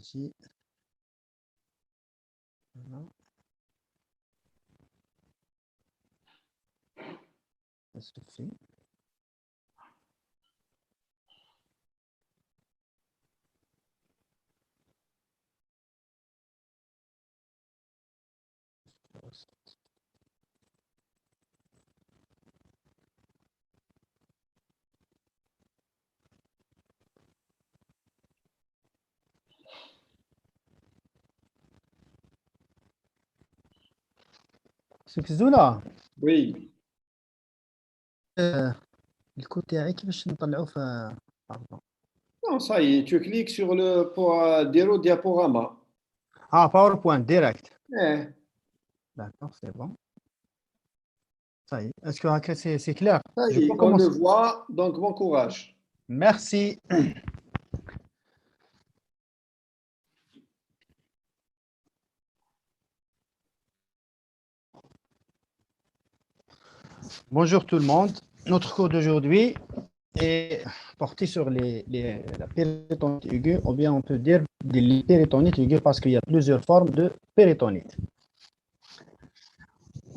ici. Voilà. Ça se fait. سكزولا Oui. الكود تاعي كيفاش نطلعوه في pardon. Non, ça y est, tu cliques sur le pour dire au diaporama. Ah, PowerPoint direct. Eh, D'accord, c'est bon. Ça y est. Est-ce que c'est clair? ça Je y peux est, on le commencer. voit, donc bon courage. Merci. Bonjour tout le monde. Notre cours d'aujourd'hui est porté sur la péritonite aiguë, ou bien on peut dire des péritonites aiguës parce qu'il y a plusieurs formes de péritonite.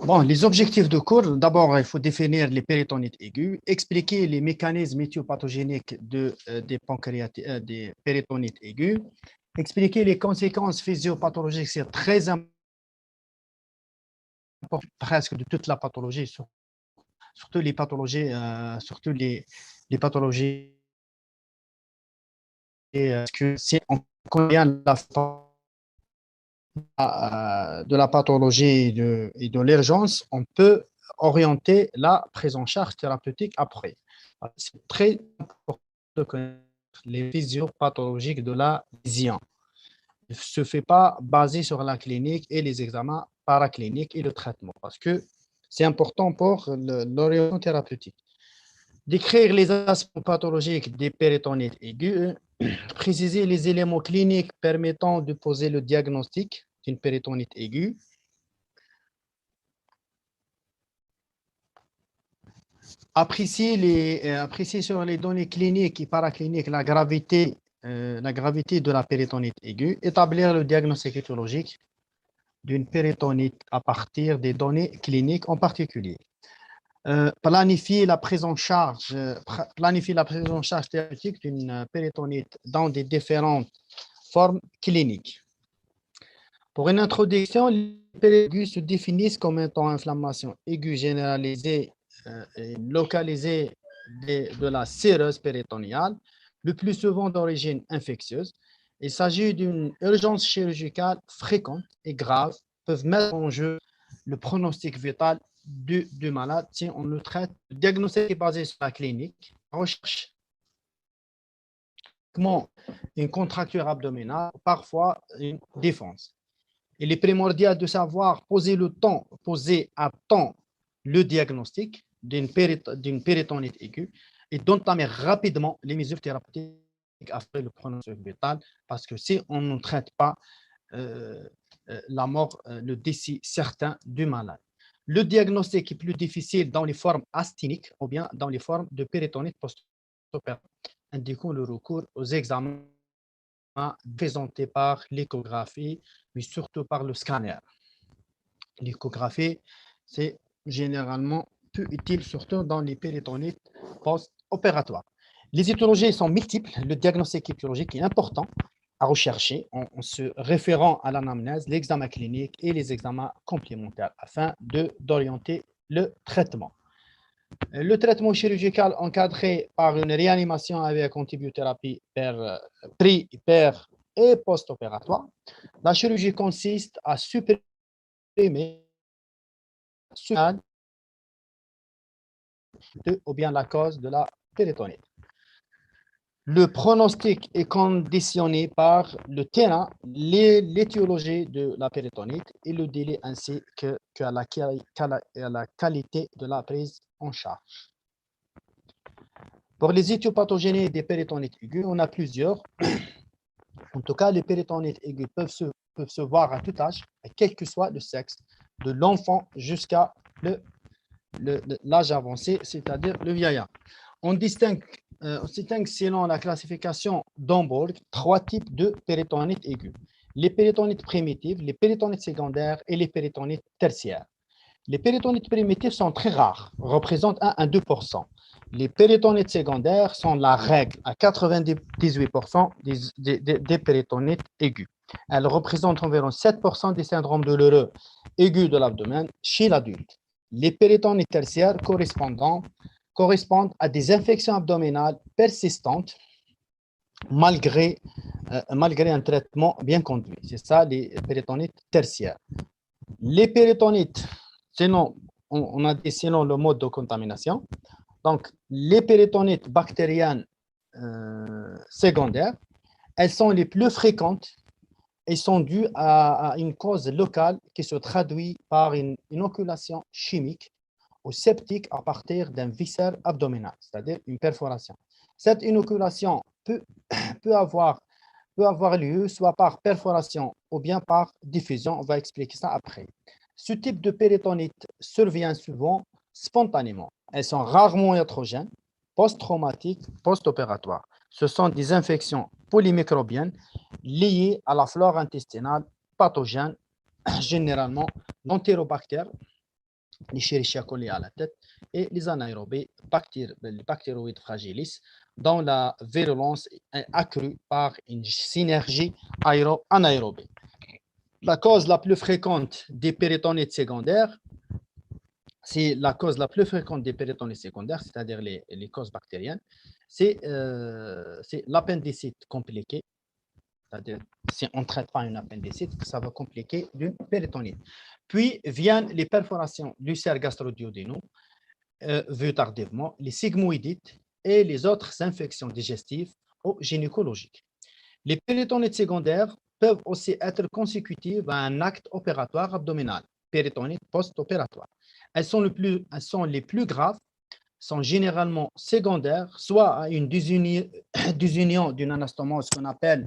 Bon, les objectifs de cours, d'abord, il faut définir les péritonites aigus, expliquer les mécanismes éthiopathogéniques des péritonites aigus, expliquer les conséquences physiopathologiques, c'est très important, presque de toute la pathologie, surtout les pathologies, parce que si on connaît de la pathologie et de l'urgence, on peut orienter la prise en charge thérapeutique après. C'est très important de connaître les physiopathologiques de la vision. Il ne se fait pas baser sur la clinique et les examens paracliniques et le traitement, parce que c'est important pour l'orientation thérapeutique. Décrire les aspects pathologiques des péritonites aigus, préciser les éléments cliniques permettant de poser le diagnostic d'une péritonite aiguë, apprécier sur les données cliniques et paracliniques la gravité de la péritonite aiguë, établir le diagnostic étiologique d'une péritonite à partir des données cliniques en particulier. Planifier la prise en charge thérapeutique d'une péritonite dans des différentes formes cliniques. Pour une introduction, les péritonites aiguës se définissent comme étant inflammation aiguë généralisée et localisée de la cirrhose péritoniale, le plus souvent d'origine infectieuse. Il s'agit d'une urgence chirurgicale fréquente et grave, peuvent mettre en jeu le pronostic vital du malade si on le traite. Le diagnostic est basé sur la clinique, recherche une contracture abdominale, parfois une défense. Il est primordial de savoir poser à temps le diagnostic d'une péritonite aiguë et d'entamer rapidement les mesures thérapeutiques après le pronostic vital, parce que si on ne traite pas la mort, le décès certain du malade. Le diagnostic est plus difficile dans les formes asthéniques ou bien dans les formes de péritonite post-opératoire, indiquant le recours aux examens présentés par l'échographie, mais surtout par le scanner. L'échographie, c'est généralement peu utile, surtout dans les péritonites post-opératoires. Les étiologies sont multiples. Le diagnostic étiologique est important à rechercher en se référant à l'anamnèse, l'examen clinique et les examens complémentaires afin d'orienter le traitement. Le traitement chirurgical encadré par une réanimation avec antibiothérapie pré, per et post-opératoire. La chirurgie consiste à supprimer ou bien la cause de la péritonite. Le pronostic est conditionné par le terrain, l'étiologie de la péritonite et le délai ainsi qu'à la qualité de la prise en charge. Pour les éthiopathogènes des péritonites aiguës, on a plusieurs. En tout cas, les péritonites aiguës peuvent se voir à tout âge, quel que soit le sexe, de l'enfant jusqu'à l'âge avancé, c'est-à-dire le vieillard. On distingue on distingue selon la classification d'Hamburg 3 types de péritonites aigus. Les péritonites primitives, les péritonites secondaires et les péritonites tertiaires. Les péritonites primitifs sont très rares, représentent 1 à 2%. Les péritonites secondaires sont la règle à 98% des péritonites aigus. Elles représentent environ 7% des syndromes douloureux aigus de l'abdomen chez l'adulte. Les péritonites tertiaires correspondent à des infections abdominales persistantes malgré un traitement bien conduit. C'est ça les péritonites tertiaires. Les péritonites, sinon, on a dit selon le mode de contamination. Donc, les péritonites bactériennes secondaires, elles sont les plus fréquentes et sont dues à une cause locale qui se traduit par une inoculation chimique ou septique à partir d'un viscère abdominal, c'est-à-dire une perforation. Cette inoculation peut avoir lieu soit par perforation ou bien par diffusion. On va expliquer ça après. Ce type de péritonite survient souvent spontanément. Elles sont rarement iatrogènes, post-traumatiques, post-opératoires. Ce sont des infections polymicrobiennes liées à la flore intestinale pathogène, généralement l'entérobactère, les Escherichia coli à la tête, et les anaérobes, les bactéroïdes fragilis, dont la virulence est accrue par une synergie aéro-anaérobie. La cause la plus fréquente des péritonites secondaires, c'est c'est-à-dire les causes bactériennes, c'est l'appendicite compliquée. C'est-à-dire, si on ne traite pas une appendicite, ça va compliquer d'une péritonite. Puis viennent les perforations du cercle gastro-duodénal, vues tardivement, les sigmoïdites et les autres infections digestives ou gynécologiques. Les péritonites secondaires peuvent aussi être consécutives à un acte opératoire abdominal, péritonite post-opératoire. Elles sont les plus graves, sont généralement secondaires, soit à une désunion d'une anastomose qu'on appelle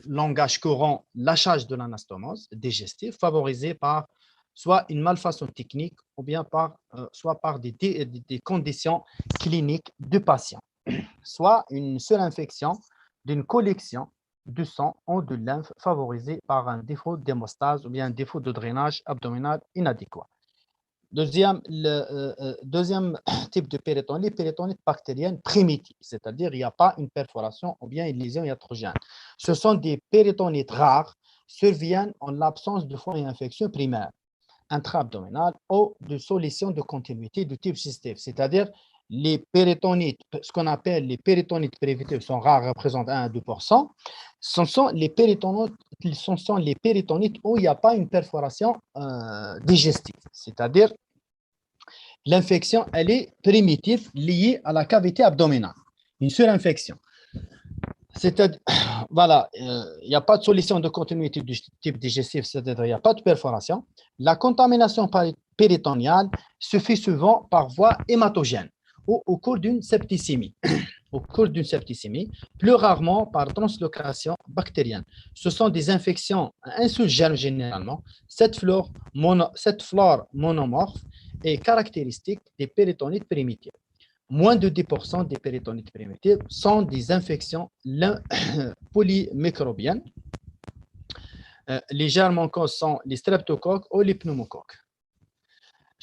langage courant, lâchage de l'anastomose digestive, favorisé par soit une malfaçon technique ou bien soit par des conditions cliniques du patient, soit une seule infection d'une collection de sang ou de lymphe favorisée par un défaut d'hémostase ou bien un défaut de drainage abdominal inadéquat. Deuxième type de péritonite, les péritonites bactériennes primitives, c'est-à-dire il n'y a pas une perforation ou bien une lésion iatrogène. Ce sont des péritonites rares, surviennent en l'absence de foie et infection primaire, intra-abdominale ou de solution de continuité de type cystique, c'est-à-dire les péritonites, ce qu'on appelle les péritonites primitives sont rares, représentent 1 à 2%. Ce sont les péritonites où il n'y a pas une perforation digestive, c'est-à-dire l'infection, elle est primitive liée à la cavité abdominale, une surinfection. C'est-à-dire, voilà, il n'y a pas de solution de continuité du type digestif, c'est-à-dire il n'y a pas de perforation. La contamination péritoniale se fait souvent par voie hématogène ou au cours d'une septicémie. Plus rarement par translocation bactérienne. Ce sont des infections à un seul germe généralement. Cette flore monomorphe est caractéristique des péritonites primitives. Moins de 10% des péritonites primitives sont des infections polymicrobiennes. Les germes en cause sont les streptocoques ou les pneumocoques.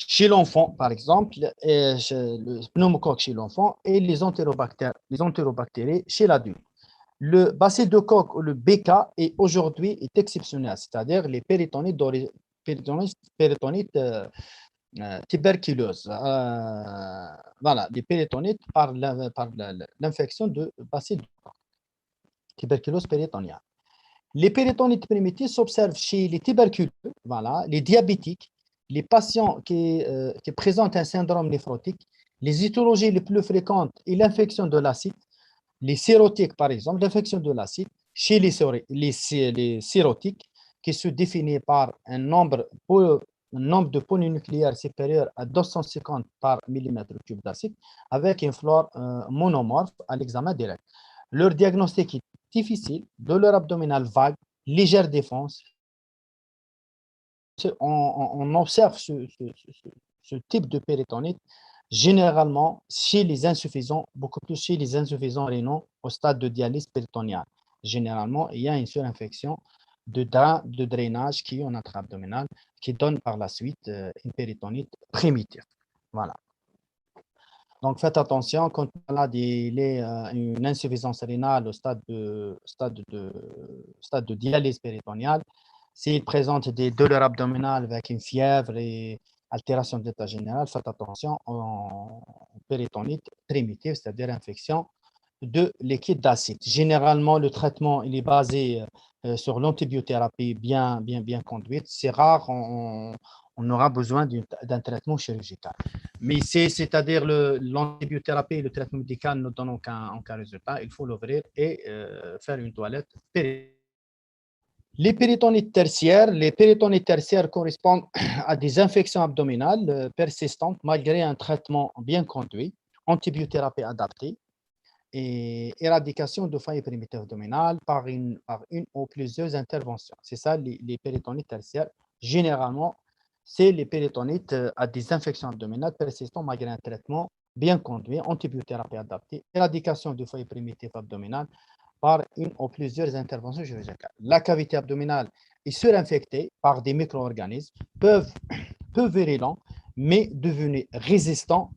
Chez l'enfant, par exemple, le pneumocoque chez l'enfant et les entérobactéries chez l'adulte. Le bacille de Koch ou le BK est aujourd'hui exceptionnel, c'est-à-dire les péritonites tuberculose. Voilà, les péritonites par l'infection de bacille de Koch, tuberculose péritoniale. Les péritonites primitives s'observent chez les tuberculeux, voilà, les diabétiques, les patients qui présentent un syndrome néphrotique, les étiologies les plus fréquentes et l'infection de l'acide, les sérotiques par exemple, l'infection de l'acide chez les sérotiques qui se définit par un nombre de polynucléaires supérieur à 250 par millimètre cube d'acide avec une flore monomorphe à l'examen direct. Leur diagnostic est difficile, douleur abdominale vague, légère défense. On observe ce type de péritonite généralement chez les insuffisants, beaucoup plus chez les insuffisants rénaux au stade de dialyse péritonéale. Généralement, il y a une surinfection de drainage qui est en intra-abdominal, qui donne par la suite une péritonite primitive. Voilà. Donc, faites attention quand on a une insuffisance rénale au stade de dialyse péritonéale. S'il présente des douleurs abdominales avec une fièvre et altération de l'état général, faites attention en péritonite primitive, c'est-à-dire infection de liquide d'acide. Généralement, le traitement il est basé sur l'antibiothérapie bien conduite. C'est rare, on aura besoin d'un traitement chirurgical. Mais c'est-à-dire l'antibiothérapie et le traitement médical ne donnent aucun résultat. Il faut l'ouvrir et faire une toilette. Les péritonites tertiaires correspondent à des infections abdominales persistantes malgré un traitement bien conduit, antibiothérapie adaptée et éradication de failles primitives abdominales par une ou plusieurs interventions. C'est ça les péritonites tertiaires. Généralement, c'est les péritonites à des infections abdominales persistantes malgré un traitement bien conduit, antibiothérapie adaptée, éradication de failles primitives abdominales par une ou plusieurs interventions chirurgicales. La cavité abdominale est surinfectée par des micro-organismes, peu virulents, mais devenus résistants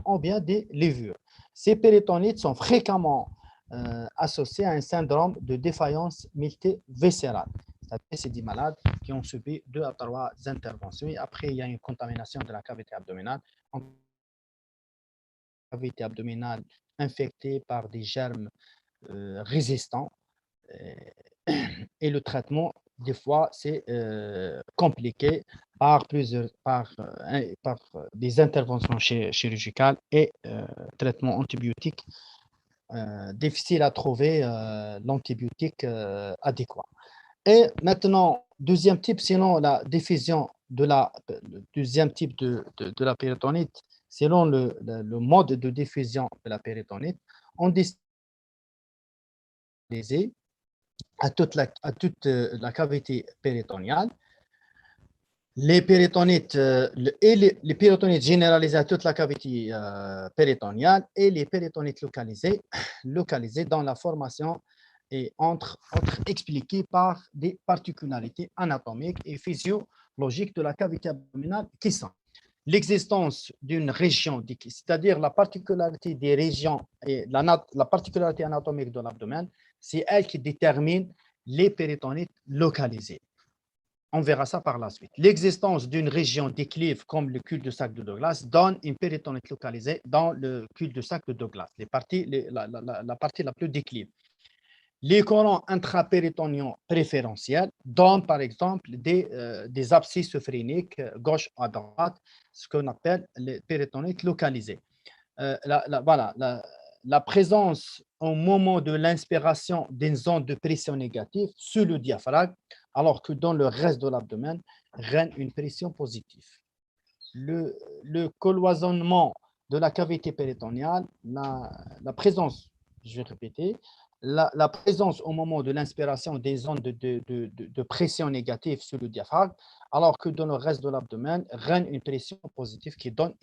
ou bien des levures. Ces péritonites sont fréquemment associés à un syndrome de défaillance multiviscérale. C'est des malades qui ont subi 2 à 3 interventions et après il y a une contamination de la cavité abdominale. Cavité abdominale infectée par des germes résistants et le traitement des fois c'est compliqué par des interventions chirurgicales et traitements antibiotiques difficile à trouver l'antibiotique adéquat. Et maintenant, deuxième type, sinon la diffusion le deuxième type de la péritonite, selon le mode de diffusion de la péritonite, on distingue à toute la cavité péritoniale. Les péritonites, les péritonites généralisés à toute la cavité péritoniale et les péritonites localisés dans la formation et entre autres expliqués par des particularités anatomiques et physiologiques de la cavité abdominale qui sont l'existence d'une région, c'est-à-dire la particularité des régions et la particularité anatomique de l'abdomen, c'est elle qui détermine les péritonites localisés. On verra ça par la suite. L'existence d'une région déclive comme le cul-de-sac de Douglas donne une péritonite localisée dans le cul-de-sac de Douglas, la partie la plus déclive. Les courants intrapéritoniens préférentiels donnent par exemple des abscisses phréniques gauche à droite, ce qu'on appelle les péritonites localisées. Voilà, la présence au moment de l'inspiration d'une zone de pression négative sur le diaphragme, alors que dans le reste de l'abdomen règne une pression positive. Le cloisonnement de la cavité péritoniale, la présence, je vais répéter, la présence au moment de l'inspiration des zones de pression négative sur le diaphragme, alors que dans le reste de l'abdomen règne une pression positive qui donne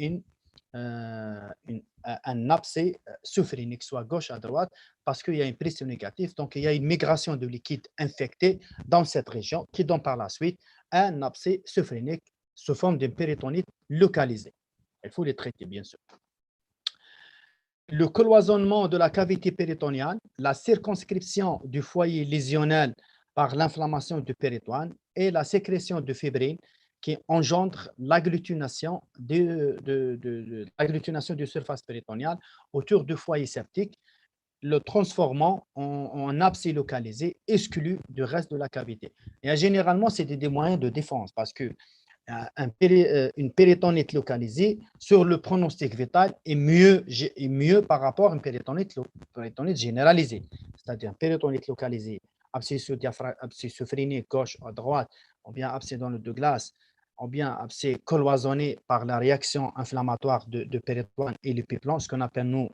un abcès sous-phrénique, soit gauche à droite, parce qu'il y a une pression négative, donc il y a une migration de liquide infecté dans cette région qui donne par la suite un abcès sous-phrénique sous forme d'une péritonite localisée. Il faut les traiter, bien sûr. Le cloisonnement de la cavité péritoniale, la circonscription du foyer lésionnel par l'inflammation du péritoine et la sécrétion de fibrine qui engendre l'agglutination de surface péritoniale autour du foyer septique, le transformant en abcès localisé exclu du reste de la cavité. Et généralement, c'est des moyens de défense parce que une péritonite localisée sur le pronostic vital est mieux par rapport à une péritonite généralisée. C'est-à-dire une péritonite localisée, abcès phrénique gauche à droite, ou bien abcès dans le Douglas, ou bien abcès cloisonné par la réaction inflammatoire de péritoine et l'épiplan, ce qu'on appelle nous,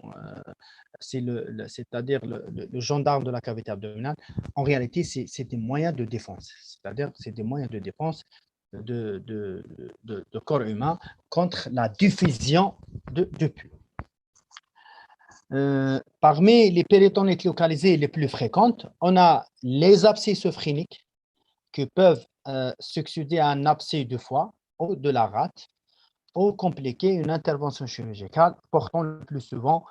c'est-à-dire le gendarme de la cavité abdominale. En réalité, c'est des moyens de défense. C'est-à-dire c'est des moyens de défense de corps humain contre la diffusion de pus. Parmi les péritonites localisées les plus fréquentes, on a les abcès sophréniques qui peuvent succéder à un abcès du foie ou de la rate ou compliquer une intervention chirurgicale portant le plus souvent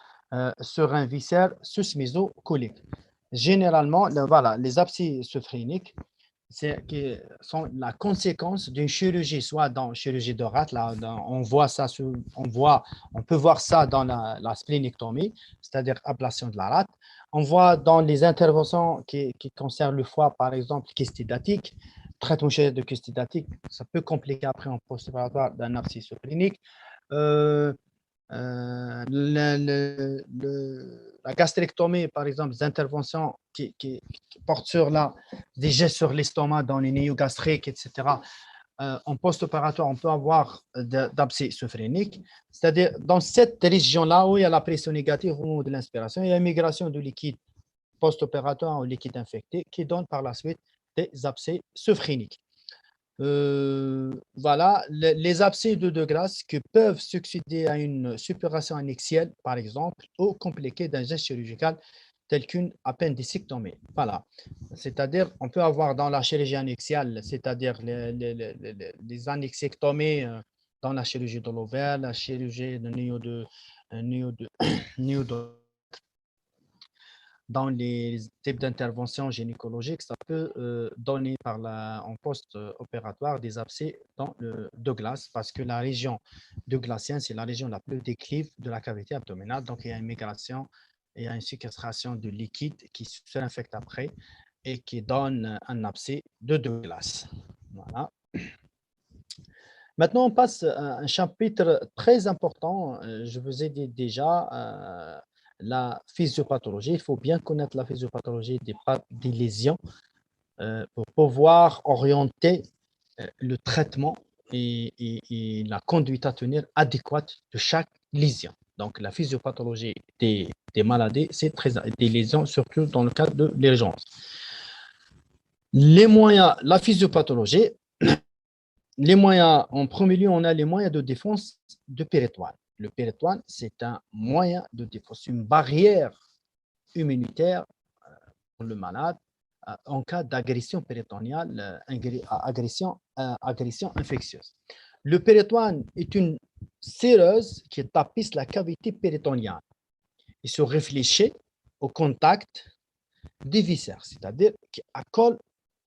sur un viscère sus-mésocolique. Généralement, voilà, les abcès sophréniques sont la conséquence d'une chirurgie, soit dans la chirurgie de rate, là, on peut voir ça dans la splénectomie, c'est-à-dire ablation de la rate. On voit dans les interventions qui concernent le foie, par exemple, kyste hydatique, traitement chirurgical de kyste hydatique, ça peut compliquer après en post-opératoire d'un abcès sophrénique. La gastrectomie, par exemple, des interventions qui portent sur des gestes sur l'estomac dans les néogastriques, etc. En post-opératoire, on peut avoir d'abcès sophrénique, c'est-à-dire dans cette région-là où il y a la pression négative au moment de l'inspiration, il y a une migration de liquide post-opératoire au liquide infecté qui donne par la suite des abcès sophréniques. Voilà, les abcès de Grasse qui peuvent succéder à une suppuration annexielle, par exemple, ou compliquer d'un geste chirurgical tel qu'une appendicectomie. Voilà, c'est-à-dire, on peut avoir dans la chirurgie annexiale, c'est-à-dire les annexectomies dans la chirurgie de l'ovaire, la chirurgie de dans les types d'interventions gynécologiques, ça peut donner en post-opératoire des abcès de glace parce que la région de glacien, c'est la région la plus déclive de la cavité abdominale. Donc, il y a une migration, il y a une séquestration de liquide qui se infecte après et qui donne un abcès de glace. Voilà. Maintenant, on passe à un chapitre très important. Je vous ai dit déjà la physiopathologie. Il faut bien connaître la physiopathologie des lésions pour pouvoir orienter le traitement et la conduite à tenir adéquate de chaque lésion. Donc, la physiopathologie des maladies, c'est des lésions, surtout dans le cadre de l'urgence. Les moyens, la physiopathologie, les moyens, en premier lieu, on a les moyens de défense de péritoine. Le péritoine, c'est un moyen de défense, une barrière immunitaire pour le malade en cas d'agression péritoniale, agression infectieuse. Le péritoine est une séreuse qui tapisse la cavité péritoniale. Il se réfléchit au contact des viscères, c'est-à-dire qui accole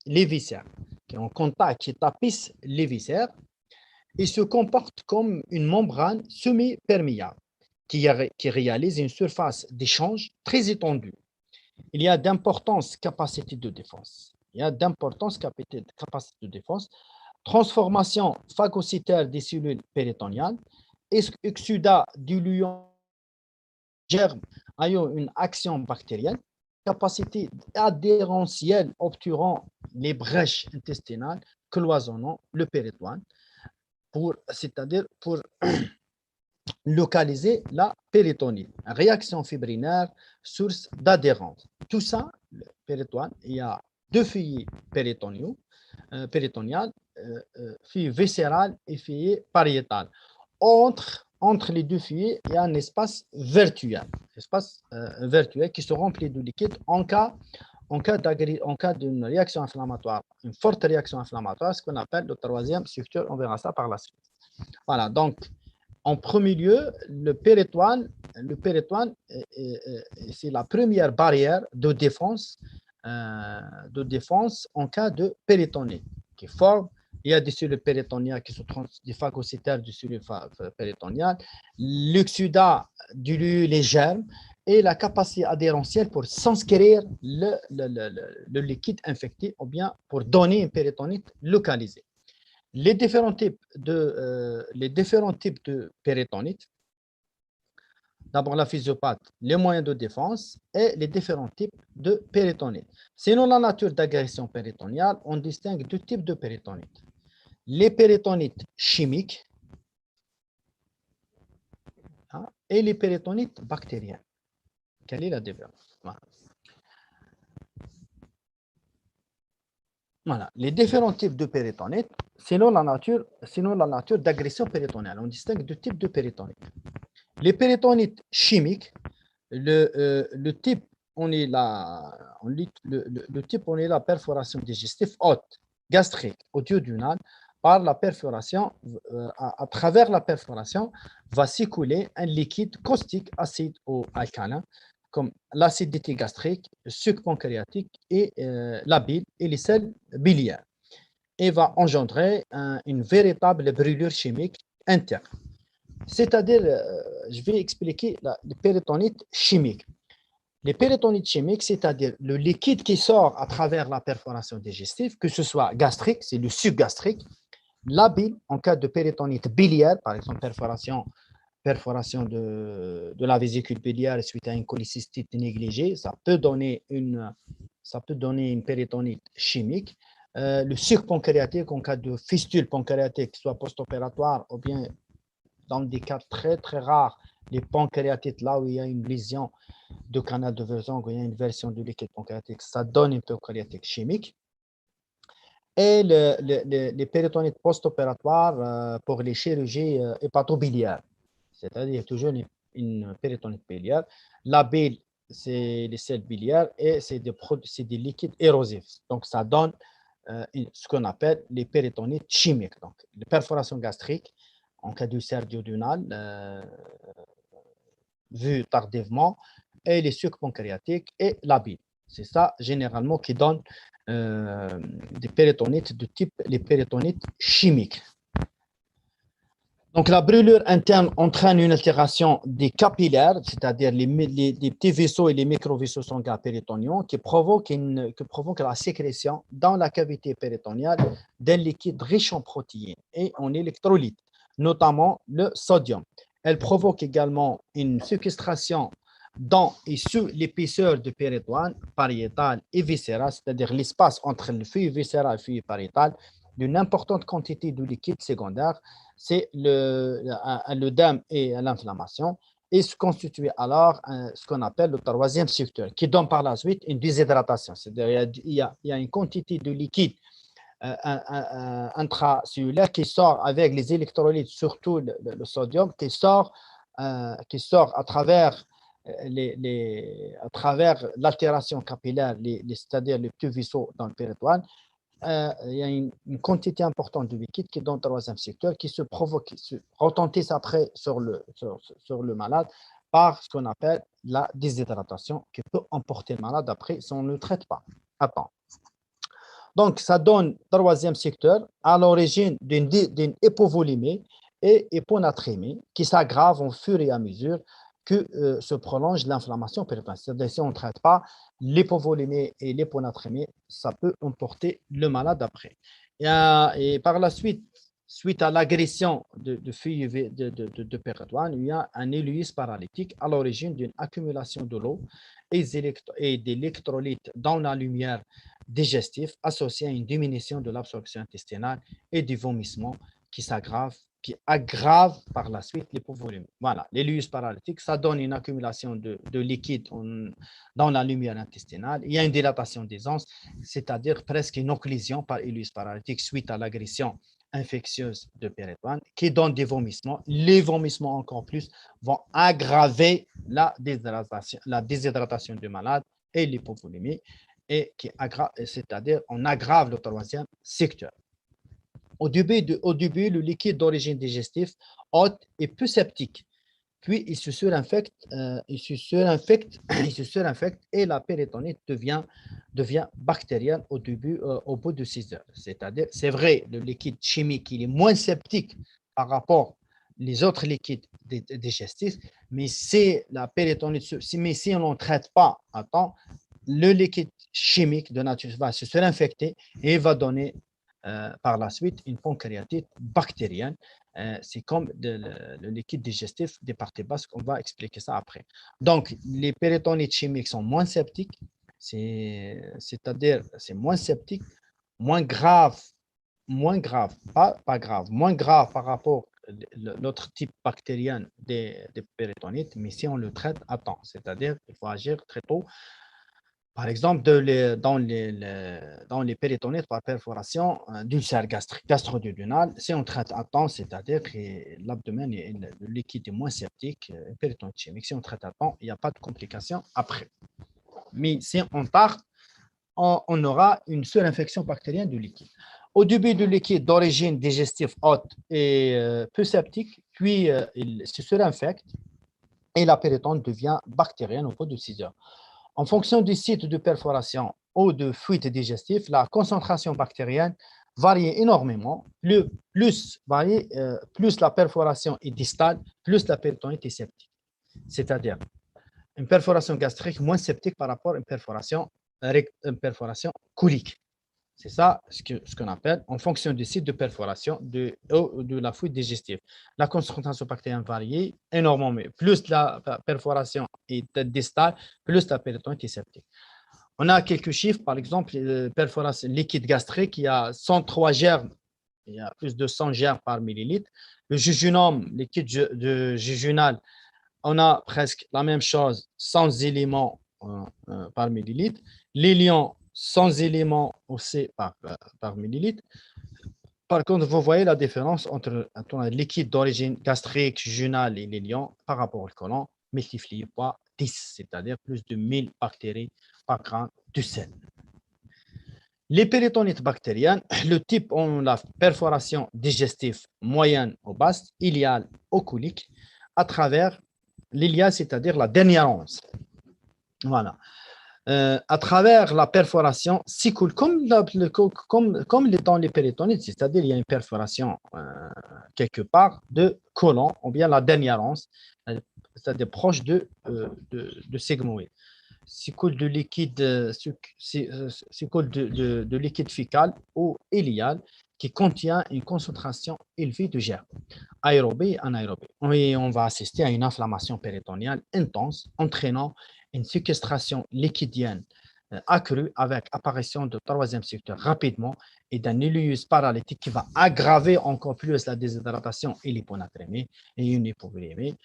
les viscères, qui est en contact, qui tapisse les viscères, et se comporte comme une membrane semi-perméable qui réalise une surface d'échange très étendue. Il y a d'importantes capacités de défense. Transformation phagocytaire des cellules péritoniales, exudat diluant germes ayant une action bactérienne, capacité adhérentielle obturant les brèches intestinales cloisonnant le péritoine, c'est-à-dire pour localiser la péritonite. Réaction fibrinaire, source d'adhérence. Tout ça, le péritoine, il y a deux feuillets péritoniales, feuillet viscéral et feuillet pariétal. Entre les deux feuillets, il y a un espace virtuel qui se remplit de liquide en cas d'une réaction inflammatoire, une forte réaction inflammatoire, ce qu'on appelle le troisième structure, on verra ça par la suite. Voilà, donc, en premier lieu, le péritoine, c'est la première barrière de défense en cas de péritonite qui forme. Il y a des cellules péritoniales qui sont des phagocytaires des cellules péritoniales, l'exudat dilue les germes et la capacité adhérentielle pour s'inscrire le liquide infecté ou bien pour donner une péritonite localisée. Les différents types de péritonite, d'abord la physiopathe, les moyens de défense et les différents types de péritonite. Selon la nature d'agression péritoniale, on distingue deux types de péritonite. Les péritonites chimiques et les péritonites bactériennes. Quelle est la différence? Voilà. Les différents types de péritonite, Sinon la nature d'agression péritoniale. On distingue deux types de péritonites. Les péritonites chimiques, le type, on est là, le type, on est la perforation digestive haute, gastrique, au duodénal, par la perforation, à travers la perforation, va s'écouler un liquide caustique acide ou alcalin, comme l'acidité gastrique, le suc pancréatique et la bile et les sels biliaires, et va engendrer une véritable brûlure chimique interne. C'est-à-dire, je vais expliquer les péritonites chimiques. Les péritonites chimiques, c'est-à-dire le liquide qui sort à travers la perforation digestive, que ce soit gastrique, c'est le suc gastrique, la bile, en cas de péritonite biliaire, par exemple perforation de la vésicule biliaire suite à une cholécystite négligée, ça peut donner une péritonite chimique. Le suc pancréatique, en cas de fistule pancréatique, soit post-opératoire ou bien dans des cas très très rares, les pancréatites, là où il y a une lésion de canal de Verzon, où il y a une version du liquide pancréatique, ça donne une pancréatite chimique. Et les péritonites post-opératoires pour les chirurgies hépatobiliaires, c'est-à-dire toujours une péritonite biliaire. La bile, c'est les sels biliaires et c'est des liquides érosifs. Donc, ça donne ce qu'on appelle les péritonites chimiques. Donc, les perforations gastriques, en cas d'ulcère duodénal, vu tardivement, et les sucs pancréatiques et la bile. C'est ça, généralement, qui donne des péritonites de type les péritonites chimiques. Donc, la brûlure interne entraîne une altération des capillaires, c'est-à-dire les petits vaisseaux et les micro-vaisseaux sanguins péritoniaux qui provoquent la sécrétion dans la cavité péritoniale d'un liquide riche en protéines et en électrolytes, notamment le sodium. Elle provoque également une séquestration dans et sous l'épaisseur du péritoine, pariétal et viscéral, c'est-à-dire l'espace entre le feuille viscéral et le feuille pariétal, d'une importante quantité de liquide secondaire, c'est l'œdème et l'inflammation, et se constitue alors ce qu'on appelle le troisième secteur, qui donne par la suite une déshydratation. C'est-à-dire il y a une quantité de liquide intracellulaire qui sort avec les électrolytes, surtout le sodium, qui sort à travers à travers l'altération capillaire, c'est-à-dire les petits vaisseaux dans le péritoine. Il y a une quantité importante de liquide qui est dans le troisième secteur qui se provoque, qui se retentisse après sur le malade par ce qu'on appelle la déshydratation qui peut emporter le malade après si on ne le traite pas à temps. Donc, ça donne troisième secteur à l'origine d'une hypovolémie et hyponatrémie qui s'aggrave au fur et à mesure que se prolonge l'inflammation péritonale. C'est-à-dire, si on ne traite pas l'hypovolémie et l'hyponatrémie, ça peut emporter le malade après. Et par la suite, suite à l'agression de feuilles de péritoine, il y a un iléus paralytique à l'origine d'une accumulation de l'eau et d'électrolytes dans la lumière digestif associé à une diminution de l'absorption intestinale et du vomissement qui aggrave par la suite l'hypovolémie. Voilà, l'iléus paralytique, ça donne une accumulation de liquide dans la lumière intestinale. Il y a une dilatation des anses, c'est-à-dire presque une occlusion par iléus paralytique suite à l'agression infectieuse de péritoine qui donne des vomissements. Les vomissements encore plus vont aggraver la déshydratation du malade et l'hypovolémie, et c'est-à-dire on aggrave le troisième secteur. Au début, le liquide d'origine digestive haute est peu septique, puis il se surinfecte et la péritonite devient bactérienne au bout de 6 heures. C'est-à-dire, c'est vrai, le liquide chimique il est moins septique par rapport les autres liquides digestifs, mais si la péritonite, mais si on ne traite pas à temps, le liquide chimique de nature va se surinfecter et va donner par la suite une pancréatite bactérienne. C'est comme le liquide digestif des parties basses, on va expliquer ça après. Donc, les péritonites chimiques sont moins septiques, c'est-à-dire c'est moins septique, moins grave, pas grave, moins grave par rapport à l'autre type bactérien des péritonites, mais si on le traite à temps, c'est-à-dire il faut agir très tôt Par exemple, dans les péritonites par perforation d'ulcère gastrique, gastro-duodénal, si on traite à temps, c'est-à-dire que l'abdomen et le liquide est moins septique, péritonite chimique, si on traite à temps, il n'y a pas de complications après. Mais si on tarde, on aura une surinfection bactérienne du liquide. Au début du liquide d'origine digestive haute et peu septique, puis il se surinfecte et la péritonite devient bactérienne au bout de 6 heures. En fonction du site de perforation ou de fuite digestive, la concentration bactérienne varie énormément. Plus la perforation est distale, plus la péritonite est septique. C'est-à-dire une perforation gastrique moins septique par rapport à une perforation colique. C'est ça ce qu'on appelle, en fonction du site de perforation de la fuite digestive. La concentration bactérienne varie énormément. Plus la perforation est distale, plus la péritonite est septique. On a quelques chiffres, par exemple, perforation liquide gastrique, il y a 103 germes, il y a plus de 100 germes par millilitre. Le jejunum, liquide jejunal, on a presque la même chose, 100 éléments par millilitre. L'élion, 100 éléments aussi par millilitre. Par contre, vous voyez la différence entre un liquide d'origine gastrique, jejunale et l'élion par rapport au côlon, multiplié par 10, c'est-à-dire plus de 1000 bactéries par gramme de sel. Les péritonites bactériennes, le type ont la perforation digestive moyenne ou basse, iliale ou colique, à travers l'iliale, c'est-à-dire la dernière once. Voilà. À travers la perforation s'écoule comme dans les péritonites, c'est-à-dire il y a une perforation quelque part de côlon, ou bien la dernière once, c'est-à-dire proche de sigmoïde. S'écoule de liquide, s'écoule de liquide fécal ou ilial qui contient une concentration élevée de germes, aérobie et anaérobie. Et on va assister à une inflammation péritoniale intense, entraînant une séquestration liquidienne accrue avec apparition de troisième secteur rapidement et d'un ileus paralytique qui va aggraver encore plus la déshydratation et l'hyponatrémie et une hypovolémie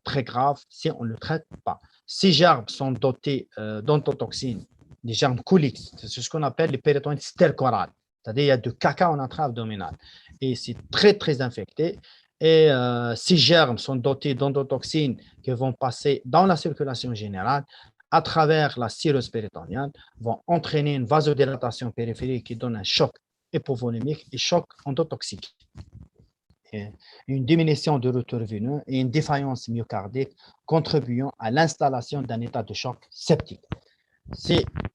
très grave si on ne le traite pas. Ces germes sont dotés d'entotoxines, des germes coliques, c'est ce qu'on appelle les péritonites stercorales, c'est-à-dire il y a de caca en entrée abdominale et c'est très très infecté. Et ces germes sont dotés d'endotoxines qui vont passer dans la circulation générale à travers la cirrhose péritonienne, vont entraîner une vasodilatation périphérique qui donne un choc hypovolémique et choc endotoxique. Et une diminution de retour veineux et une défaillance myocardique contribuant à l'installation d'un état de choc septique.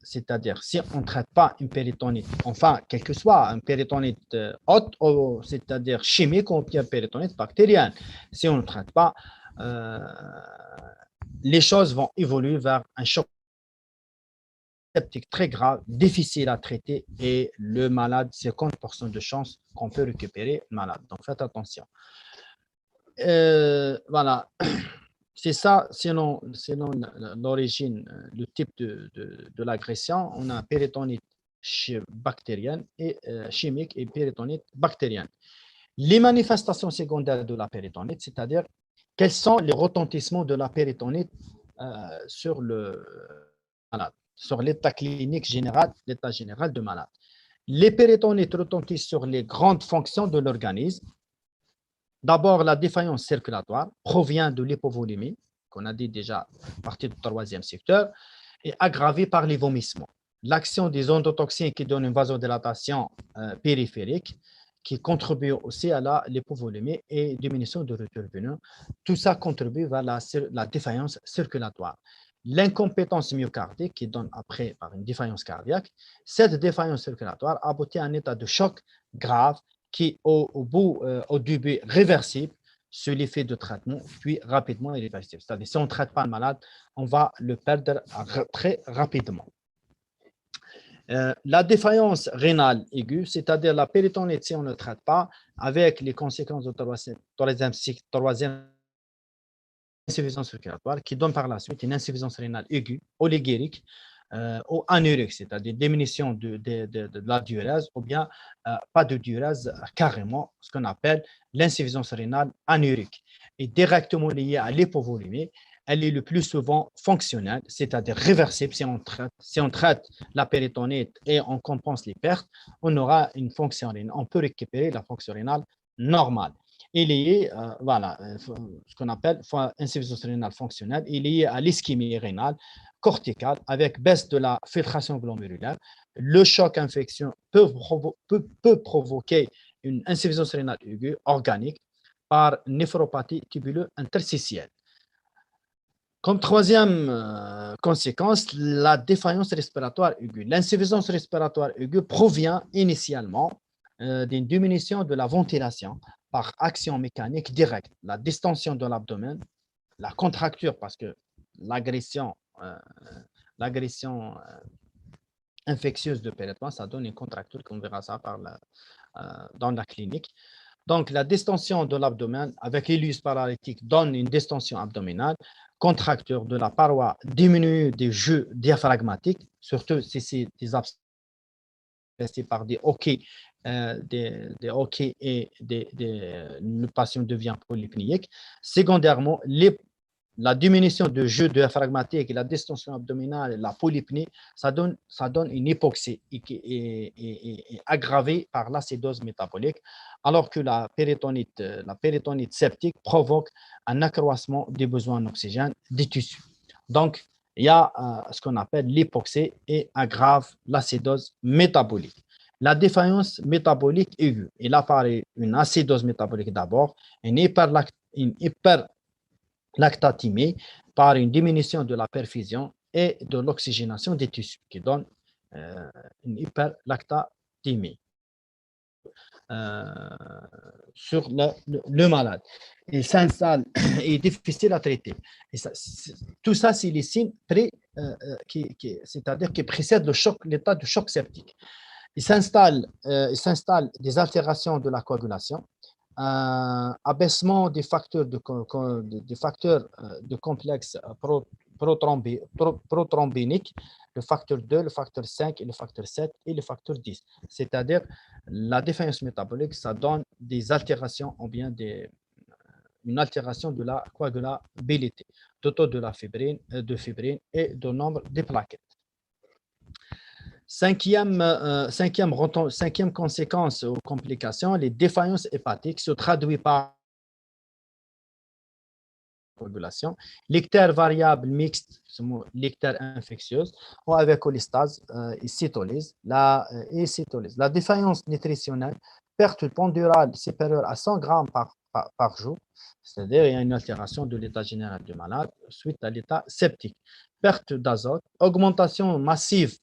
C'est-à-dire, si on ne traite pas une péritonite, enfin, quel que soit une péritonite haute, c'est-à-dire chimique ou une péritonite bactérienne, si on ne traite pas, les choses vont évoluer vers un choc septique très grave, difficile à traiter et le malade, 50% de chances qu'on peut récupérer le malade. Donc, faites attention. Voilà. C'est ça, selon l'origine, le type de l'agression, on a péritonite bactérienne et chimique et péritonite bactérienne. Les manifestations secondaires de la péritonite, c'est-à-dire quels sont les retentissements de la péritonite sur le malade, sur l'état clinique général, l'état général du malade. Les péritonites retentissent sur les grandes fonctions de l'organisme. D'abord, la défaillance circulatoire provient de l'hypovolémie, qu'on a dit déjà à partir du troisième secteur, et aggravée par les vomissements. L'action des endotoxines qui donne une vasodilatation périphérique, qui contribue aussi à l'hypovolémie et diminution de retour veineux. Tout ça contribue vers la défaillance circulatoire. L'incompétence myocardique qui donne après par une défaillance cardiaque, cette défaillance circulatoire aboutit à un état de choc grave qui au début réversible sur l'effet de traitement, puis rapidement irréversible. C'est-à-dire si on ne traite pas le malade, on va le perdre très rapidement. La défaillance rénale aiguë, c'est-à-dire la péritonite, si on ne le traite pas, avec les conséquences de troisième insuffisance circulatoire, qui donne par la suite une insuffisance rénale aiguë, oliguérique, ou anurique, c'est-à-dire diminution de la diurèse, ou bien pas de diurèse carrément, ce qu'on appelle l'insuffisance rénale anurique, est directement liée à l'hypovolémie. elle est le plus souvent fonctionnelle, c'est-à-dire réversible. Si on traite la péritonite et on compense les pertes, on aura une fonction rénale. On peut récupérer la fonction rénale normale. Il est ce qu'on appelle insuffisance rénale fonctionnelle, il est lié à l'ischémie rénale corticale avec baisse de la filtration glomérulaire. Le choc infection peut provoquer une insuffisance rénale aiguë organique par néphropathie tubulo-interstitielle. Comme troisième conséquence, la défaillance respiratoire aiguë. L'insuffisance respiratoire aiguë provient initialement d'une diminution de la ventilation par action mécanique directe, la distension de l'abdomen, la contracture, parce que l'agression infectieuse de pénétrement, ça donne une contracture, qu'on verra ça dans la clinique. Donc, la distension de l'abdomen avec l'ilus paralytique donne une distension abdominale, contracture de la paroi diminue des jeux diaphragmatiques, surtout si c'est des abscesses par des hoquets, et le patient devient polypnéique. Secondairement, la diminution de jeu diaphragmatique et la distension abdominale, la polypnée, ça donne une hypoxie qui est aggravée par l'acidose métabolique, alors que la péritonite septique provoque un accroissement des besoins en oxygène des tissus. Donc, il y a ce qu'on appelle l'hypoxie et aggrave l'acidose métabolique. La défaillance métabolique aiguë, il apparaît une acidose métabolique d'abord, une hyperlactatémie par une diminution de la perfusion et de l'oxygénation des tissus qui donne une hyperlactatémie sur le malade. Il s'installe et est difficile à traiter. Et tout ça, c'est les signes c'est-à-dire qui précèdent l'état de choc septique. Il s'installe des altérations de la coagulation, abaissement des facteurs de complexe prothrombinique, le facteur 2, le facteur 5 et le facteur 7 et le facteur 10. C'est-à-dire la défaillance métabolique, ça donne des altérations ou bien une altération de la coagulabilité, de taux de fibrine et de nombre de plaquettes. Cinquième conséquence aux complications, les défaillances hépatiques se traduisent par coagulation, l'ictère variable mixte, l'ictère infectieuse, ou avec cholestase et cytolyse. La défaillance nutritionnelle, perte pondérale supérieure à 100 grammes par jour, c'est-à-dire il y a une altération de l'état général du malade suite à l'état septique. Perte d'azote, augmentation massive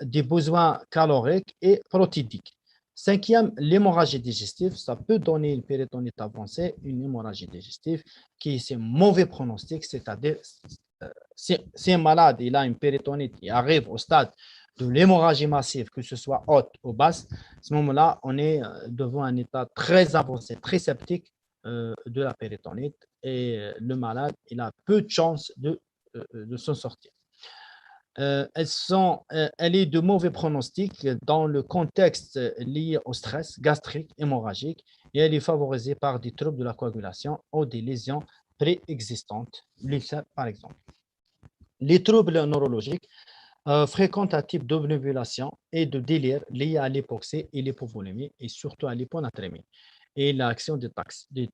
des besoins caloriques et protidiques. Cinquième, l'hémorragie digestive, ça peut donner une péritonite avancée, une hémorragie digestive qui est un mauvais pronostic, c'est-à-dire si un malade il a une péritonite, il arrive au stade de l'hémorragie massive, que ce soit haute ou basse, à ce moment-là, on est devant un état très avancé, très septique de la péritonite et le malade, il a peu de chances de s'en sortir. Elle est de mauvais pronostic dans le contexte lié au stress gastrique hémorragique et elle est favorisée par des troubles de la coagulation ou des lésions préexistantes, l'ulcère par exemple. Les troubles neurologiques fréquentent un type d'obnubilation et de délire liés à l'hypoxie et l'hypovolémie et surtout à l'hyponatrémie et l'action des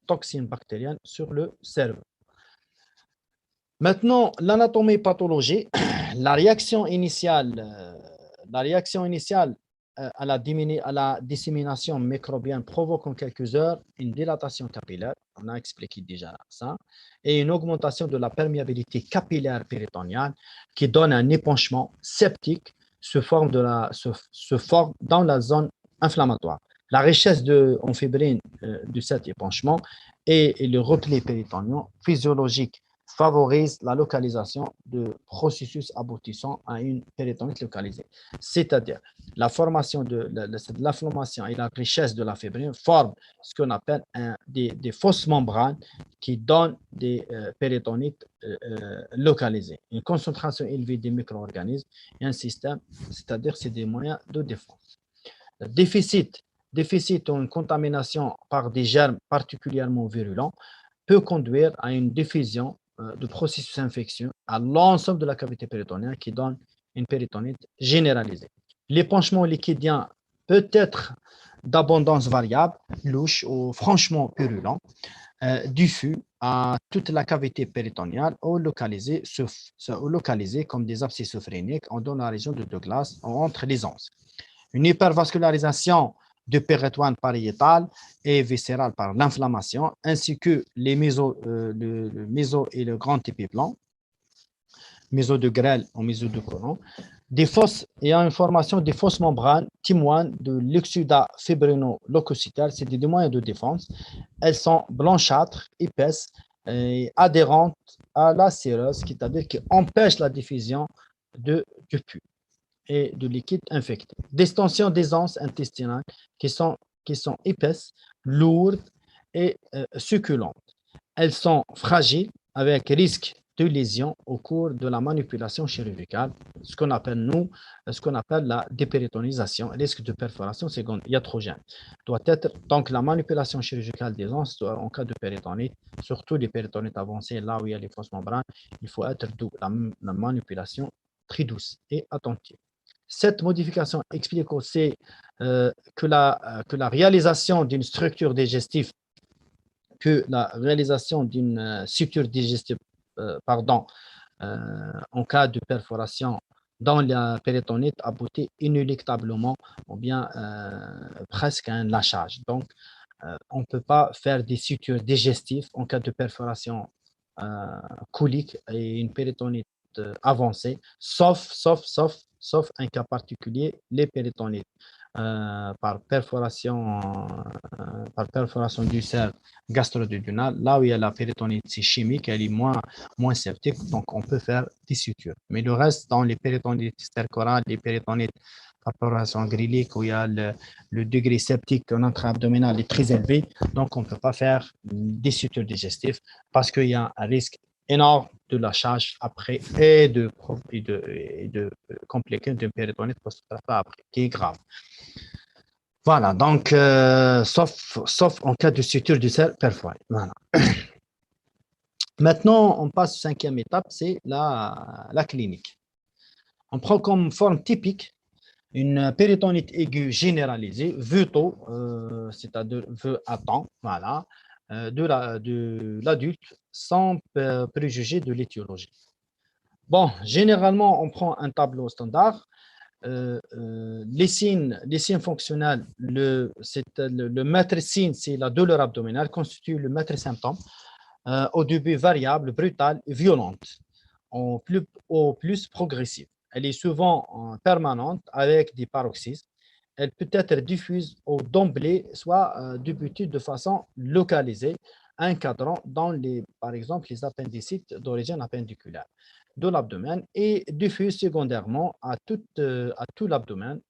toxines bactériennes sur le cerveau. Maintenant, l'anatomie pathologie, la réaction initiale à la dissémination microbienne provoque en quelques heures une dilatation capillaire, on a expliqué déjà ça, et une augmentation de la perméabilité capillaire péritoniale qui donne un épanchement septique se forme dans la zone inflammatoire. La richesse en fibrine de cet épanchement et le repli péritonien physiologique favorise la localisation de processus aboutissant à une péritonite localisée. C'est-à-dire, la formation de l'inflammation et la richesse de la fibrine forment ce qu'on appelle des fausses membranes qui donnent des péritonites localisées. Une concentration élevée des micro-organismes et un système, c'est-à-dire c'est des moyens de défense. Le déficit ou une contamination par des germes particulièrement virulents peut conduire à une diffusion de processus infectieux à l'ensemble de la cavité péritonéale qui donne une péritonite généralisée. L'épanchement liquidien peut être d'abondance variable, louche ou franchement purulent, diffus à toute la cavité péritonéale ou localisé comme des abscesses sophréniques dans la région de Douglas entre les anses. Une hypervascularisation du péritoine pariétal et viscéral par l'inflammation, ainsi que le méso et le grand épiplan, méso de grêle ou méso de courant. Des fausses et une formation des fausses membranes témoignent de l'exudat fibrino-leucocytaire, c'est des moyens de défense. Elles sont blanchâtres, épaisses et adhérentes à la sérose, c'est-à-dire qui empêche la diffusion du pus et de liquide infecté. D'extension des anses intestinales qui sont épaisses, lourdes et succulentes. Elles sont fragiles avec risque de lésion au cours de la manipulation chirurgicale, ce qu'on appelle la dépéritonisation, risque de perforation secondaire iatrogène. Doit être donc la manipulation chirurgicale des anses en cas de péritonite, surtout les péritonites avancées, là où il y a les fausses membranes, il faut être doux, la manipulation très douce et attentive. Cette modification explique aussi que la réalisation d'une structure digestive, que la réalisation d'une suture digestive, en cas de perforation dans la péritonite aboutit inéluctablement ou bien presque à un lâchage. Donc, on ne peut pas faire des sutures digestives en cas de perforation colique et une péritonite avancée, sauf un cas particulier, les péritonites par perforation d'ulcère gastro-duodénal, là où il y a la péritonite chimique, elle est moins septique, donc on peut faire des sutures. Mais le reste, dans les péritonites stercorales, les péritonites par perforation grylique, où il y a le degré septique intra-abdominal est très élevé, donc on ne peut pas faire des sutures digestives parce qu'il y a un risque énorme de lâchage après et de compliquer d'une péritonite post-opératoire après, qui est grave. Voilà, donc, sauf en cas de suture du cerf perforée. Voilà. Maintenant, on passe à la 5e étape, c'est la clinique. On prend comme forme typique une péritonite aiguë généralisée, VETO, c'est-à-dire vœu à temps, voilà, de l'adulte, sans préjuger de l'étiologie. Bon, généralement, on prend un tableau standard. Les signes fonctionnels, le maître signe, c'est la douleur abdominale, constitue le maître symptôme, au début variable, brutale, violente, au plus progressive. Elle est souvent permanente avec des paroxysmes. Elle peut être diffuse d'emblée, soit débutée de façon localisée, encadrant par exemple, les appendicites d'origine appendiculaire de l'abdomen et diffuse secondairement à tout l'abdomen.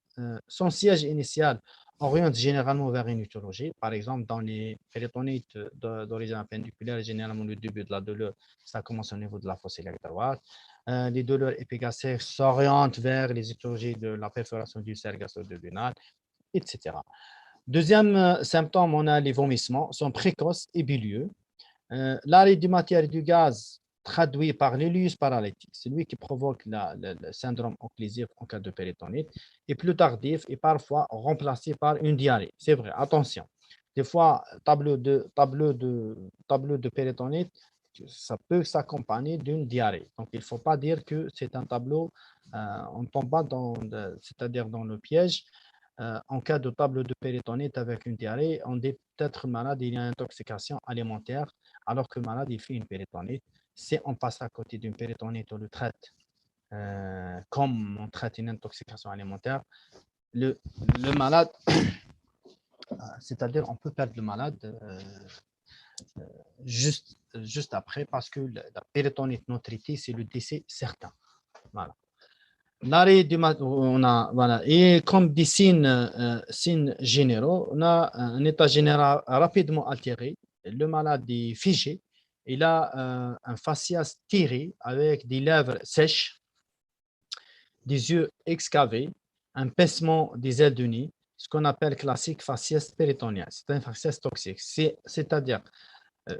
Son siège initial oriente généralement vers une étiologie. Par exemple, dans les péritonites d'origine appendiculaire, généralement le début de la douleur, ça commence au niveau de la fosse iliaque droite. Les douleurs épigastriques s'orientent vers les étiologies de la perforation du cercle gastro-duodénal, etc. Deuxième symptôme, on a les vomissements, sont précoces et bilieux. L'arrêt du matière et du gaz traduit par l'ilius paralytique, celui qui provoque le syndrome occlusif en cas de péritonite, est plus tardif et parfois remplacé par une diarrhée. C'est vrai, attention. Des fois, tableau de péritonite, ça peut s'accompagner d'une diarrhée. Donc, il ne faut pas dire que c'est un tableau, on ne tombe pas c'est-à-dire dans le piège. En cas de tableau de péritonite avec une diarrhée, on est peut-être malade, il y a une intoxication alimentaire, alors que le malade il fait une péritonite. Si on passe à côté d'une péritonite, on le traite comme on traite une intoxication alimentaire, le malade, c'est-à-dire on peut perdre le malade juste après, parce que la péritonite non traitée, c'est le décès certain. Voilà. L'arrêt du voilà. Et comme des signes généraux, on a un état général rapidement altéré. Le malade est figé. Il a un faciès tiré avec des lèvres sèches, des yeux excavés, un pincement des ailes du nez, ce qu'on appelle classique faciès péritonien. C'est un faciès toxique. C'est-à-dire,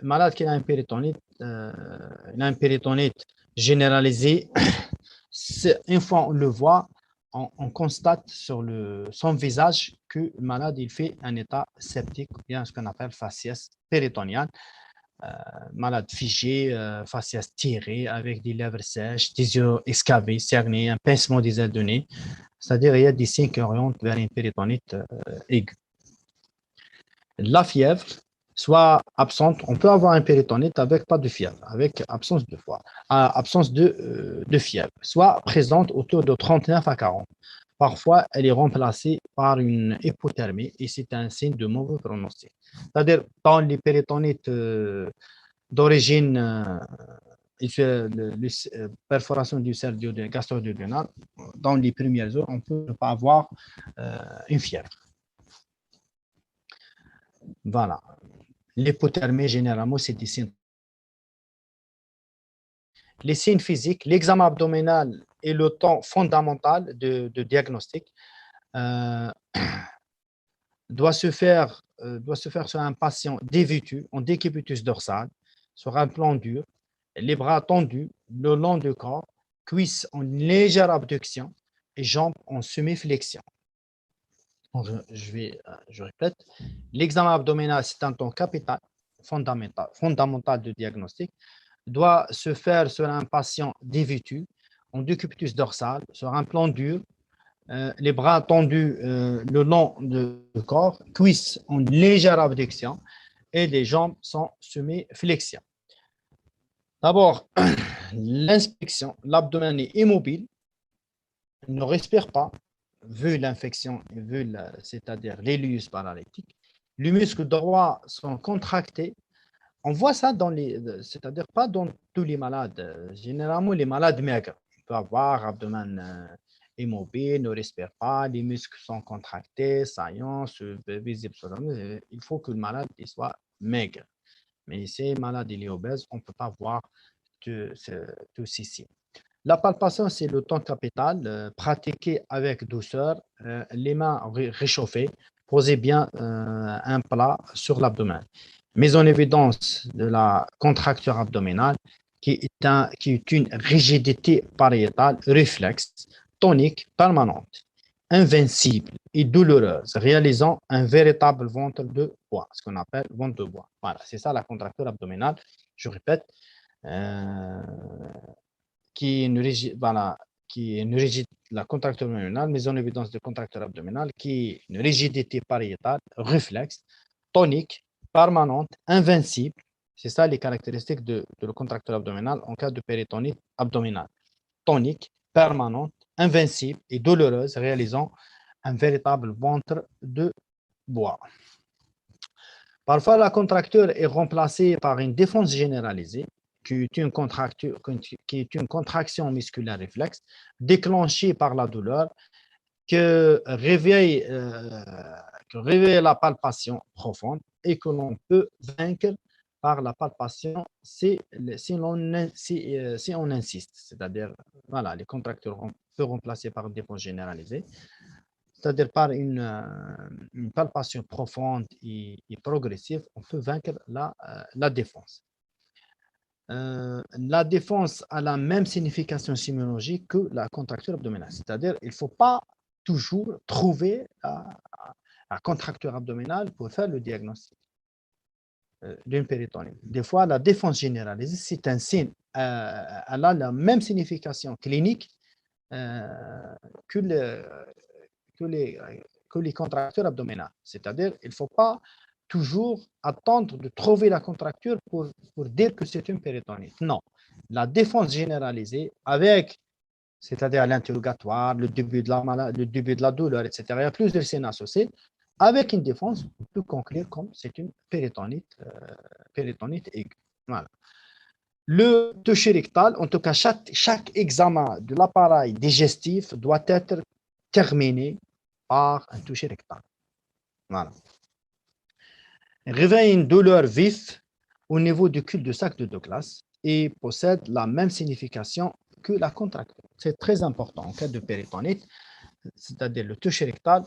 Malade qui a un péritonite, il a un péritonite généralisé. Une fois on le voit, on constate sur son visage que le malade il fait un état septique, ou bien ce qu'on appelle faciès péritonial. Malade figé, faciès tiré, avec des lèvres sèches, des yeux excavés, cernés, un pincement des ailes de nez. C'est-à-dire il y a des signes qui orientent vers une péritonite aiguë. La fièvre, soit absente, on peut avoir un péritonite avec pas de fièvre, avec absence de fièvre, soit présente autour de 39 à 40. Parfois, elle est remplacée par une hypothermie et c'est un signe de mauvais pronostic. C'est-à-dire, dans les péritonites d'origine perforation du cercle gastro-duodénal, dans les premières heures, on peut ne pas avoir une fièvre. Voilà. L'hypothermie, généralement, c'est des signes. Les signes physiques, l'examen abdominal est le temps fondamental de diagnostic. Doit se faire sur un patient dévêtu, en décubitus dorsal, sur un plan dur, les bras tendus le long du corps, cuisses en légère abduction et jambes en semi-flexion. Je répète, l'examen abdominal, c'est un temps capital, fondamental de diagnostic, doit se faire sur un patient dévêtu, en décubitus dorsal, sur un plan dur, les bras tendus le long du corps, cuisses en légère abduction et les jambes sont semi-flexion. D'abord, l'inspection, l'abdomen est immobile, il ne respire pas, vu l'infection, c'est-à-dire l'hélius paralytique. Les muscles droits sont contractés. On voit ça c'est-à-dire pas dans tous les malades. Généralement, les malades maigres, on peut avoir abdomen immobile, ne respire pas, les muscles sont contractés, saillants, visibles. Il faut que le malade soit maigre. Mais si le malade est obèse, on ne peut pas voir tous ces signes. La palpation, c'est le temps capital, pratiqué avec douceur, les mains réchauffées, posez bien un plat sur l'abdomen. Mise en évidence de la contracture abdominale, qui est une rigidité pariétale réflexe, tonique, permanente, invincible et douloureuse, réalisant un véritable ventre de bois, ce qu'on appelle ventre de bois. Voilà, c'est ça la contracture abdominale. Je répète, qui est une la contracture abdominale, mise en évidence de contracture abdominale, qui est une rigidité pariétale, réflexe, tonique, permanente, invincible. C'est ça les caractéristiques de la contracture abdominale en cas de péritonite abdominale. Tonique, permanente, invincible et douloureuse, réalisant un véritable ventre de bois. Parfois, la contracture est remplacée par une défense généralisée, qui est une contraction musculaire réflexe déclenchée par la douleur, que réveille la palpation profonde et que l'on peut vaincre par la palpation si on insiste. C'est-à-dire, voilà, les contractures peuvent remplacer par une défense généralisée, c'est-à-dire par une palpation profonde et progressive, on peut vaincre la défense. La défense a la même signification sémiologique que la contracture abdominale, c'est-à-dire il ne faut pas toujours trouver la contracture abdominale pour faire le diagnostic d'une péritonite. Des fois, la défense généralisée, c'est un signe, elle a la même signification clinique que les contractures abdominales. C'est-à-dire, il ne faut pas toujours attendre de trouver la contracture pour dire que c'est une péritonite. Non. La défense généralisée avec, c'est-à-dire l'interrogatoire, le début de la douleur, etc. Il y a plusieurs signes associés. Avec une défense, on peut conclure comme c'est une péritonite aiguë. Voilà. Le toucher rectal, en tout cas, chaque examen de l'appareil digestif doit être terminé par un toucher rectal. Voilà. Réveille une douleur vive au niveau du cul-de-sac de Douglas et possède la même signification que la contracture. C'est très important en cas de péritonite, c'est-à-dire le toucher rectal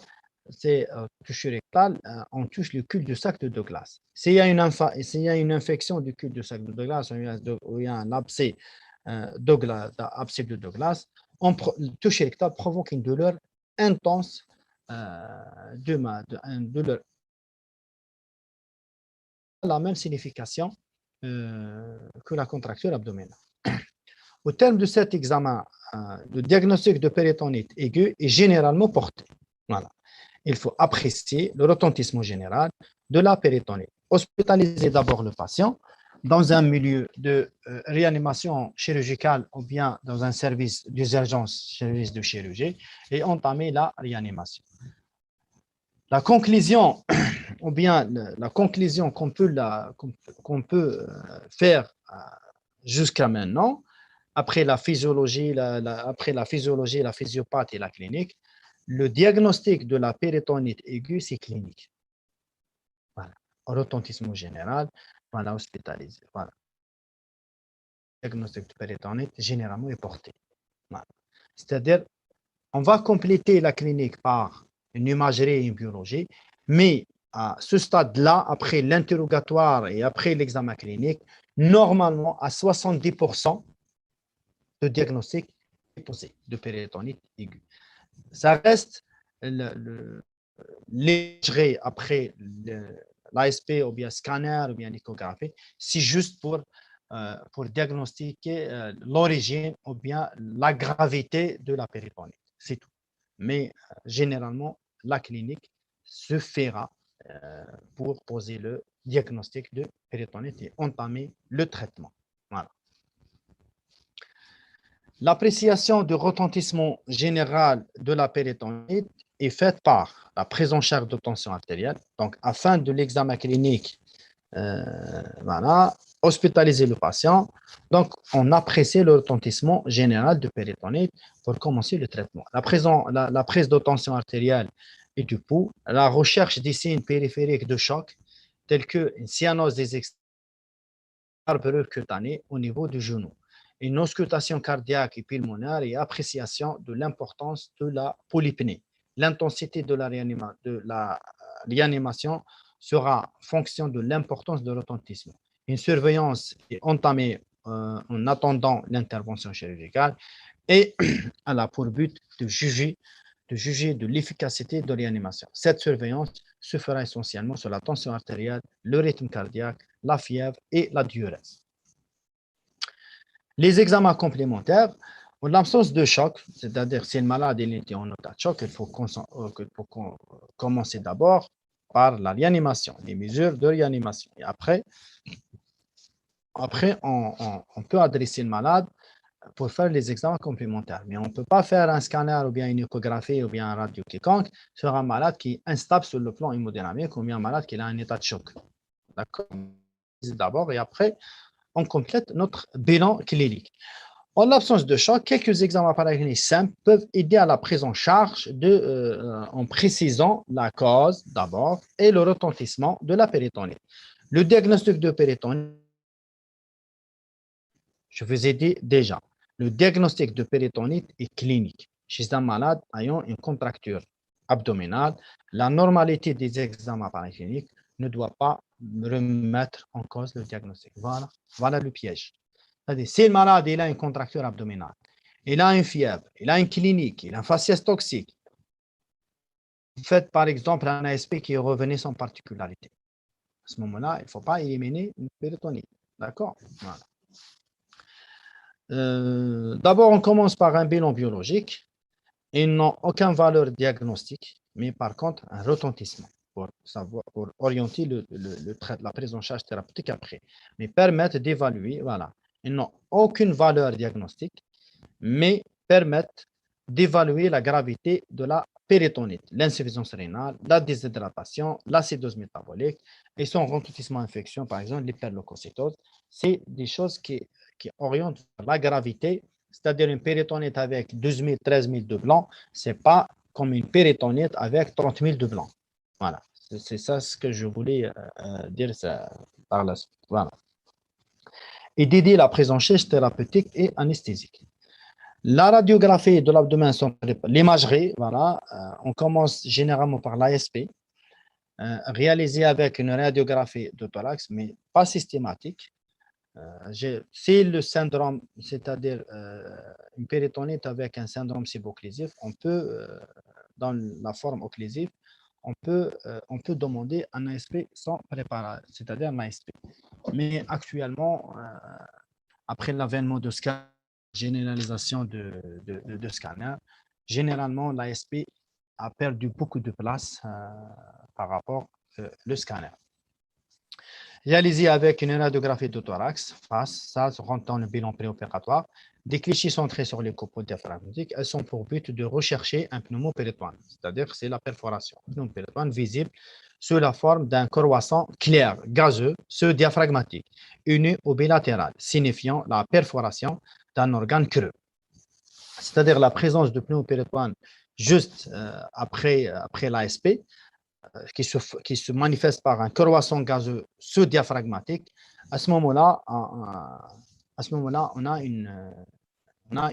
c'est toucher rectal, on touche le cul du sac de Douglas. S'il y a une infection du cul du sac de Douglas ou il y a un abcès, abcès de Douglas, le toucher rectal provoque une douleur intense, une douleur la même signification que la contracture abdominale. Au terme de cet examen, le diagnostic de péritonite aiguë est généralement porté. Voilà. Il faut apprécier le retentissement général de la péritonite. Hospitaliser d'abord le patient dans un milieu de réanimation chirurgicale ou bien dans un service d'urgence, service de chirurgie, et entamer la réanimation. La conclusion, ou bien la conclusion qu'on peut faire jusqu'à maintenant, après la physiologie, la physiopathie et la clinique, le diagnostic de la péritonite aiguë, c'est clinique. Voilà. Retentissement général, voilà, hospitalisé. Voilà. Le diagnostic de péritonite, généralement, est porté. Voilà. C'est-à-dire, on va compléter la clinique par une imagerie et une biologie, mais à ce stade-là, après l'interrogatoire et après l'examen clinique, normalement, à 70%, le diagnostic est posé de péritonite aiguë. Ça reste l'imagerie après l'ASP ou bien scanner ou bien l'échographie, c'est juste pour diagnostiquer l'origine ou bien la gravité de la péritonite. C'est tout. Mais généralement, la clinique se fera pour poser le diagnostic de péritonite et entamer le traitement. Voilà. L'appréciation du retentissement général de la péritonite est faite par la prise en charge de tension artérielle. Donc, afin de l'examen clinique, voilà, hospitaliser le patient. Donc, on apprécie le retentissement général de péritonite pour commencer le traitement. La prise de tension artérielle et du pouls, la recherche des signes périphériques de choc, tels qu'une cyanose des extraits cutanés au niveau du genou, une auscultation cardiaque et pulmonaire et appréciation de l'importance de la polypnée. L'intensité de la réanimation sera fonction de l'importance de retentissement. Une surveillance est entamée en attendant l'intervention chirurgicale et elle a pour but de juger de l'efficacité de réanimation. Cette surveillance se fera essentiellement sur la tension artérielle, le rythme cardiaque, la fièvre et la diurèse. Les examens complémentaires, en l'absence de choc, c'est-à-dire si le malade était en état de choc, il faut commencer d'abord par la réanimation, les mesures de réanimation. Et après on peut adresser le malade pour faire les examens complémentaires. Mais on ne peut pas faire un scanner ou bien une échographie ou bien un radio quelconque sur un malade qui est instable sur le plan hémodynamique ou bien un malade qui a un état de choc. D'accord? D'abord et après, on complète notre bilan clinique. En l'absence de choc, quelques examens paracliniques simples peuvent aider à la prise en charge en précisant la cause d'abord et le retentissement de la péritonite. Le diagnostic de péritonite, je vous ai dit déjà, le diagnostic de péritonite est clinique. Chez un malade ayant une contracture abdominale, la normalité des examens paracliniques ne doit pas remettre en cause le diagnostic. Voilà le piège. C'est-à-dire, si le malade il a une contracture abdominale, il a une fièvre, il a une clinique, il a un faciès toxique, faites par exemple un ASP qui est revenu sans particularité. À ce moment-là, il ne faut pas éliminer une péritonite. D'accord? Voilà. D'abord, on commence par un bilan biologique. Ils n'ont aucune valeur diagnostique, mais par contre, un retentissement pour orienter la prise en charge thérapeutique après, mais permettent d'évaluer, voilà. Ils n'ont aucune valeur diagnostique, mais permettent d'évaluer la gravité de la péritonite, l'insuffisance rénale, la déshydratation, l'acidose métabolique et son retentissement infection, par exemple l'hyperleucocytose. C'est des choses qui orientent la gravité, c'est-à-dire une péritonite avec 12 000, 13 000 de blanc, ce n'est pas comme une péritonite avec 30 000 de blanc. Voilà, c'est ça ce que je voulais dire par la suite. Voilà. Et d'aider la prise en charge thérapeutique et anesthésique. La radiographie de l'abdomen, l'imagerie, voilà, on commence généralement par l'ASP, réalisée avec une radiographie de thorax, mais pas systématique. Si le syndrome, c'est-à-dire une péritonite avec un syndrome subocclusif, on peut, dans la forme occlusive, on peut demander un ASP sans préparation, c'est-à-dire un ASP. Mais actuellement, après l'avènement de scanner, généralisation de scanner, généralement l'ASP a perdu beaucoup de place par rapport au scanner. Réalisé avec une radiographie de thorax, ça rentre dans le bilan préopératoire. Des clichés centrés sur les copeaux diaphragmatiques, elles sont pour but de rechercher un pneumopéritoine, c'est-à-dire que c'est la perforation pneumopéritoine visible sous la forme d'un croissant clair, gazeux, diaphragmatique, uni ou bilatéral, signifiant la perforation d'un organe creux. C'est-à-dire la présence de pneumopéritoine juste après l'ASP, qui se manifeste par un croissant gazeux sous-diaphragmatique, à ce moment-là, on a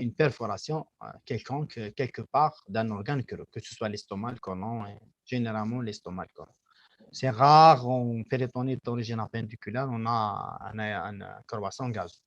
une perforation quelconque, quelque part, d'un organe creux, que ce soit l'estomac, le côlon, et généralement l'estomac, le côlon. C'est rare en péritonite d'origine appendiculaire, on a un croissant gazeux.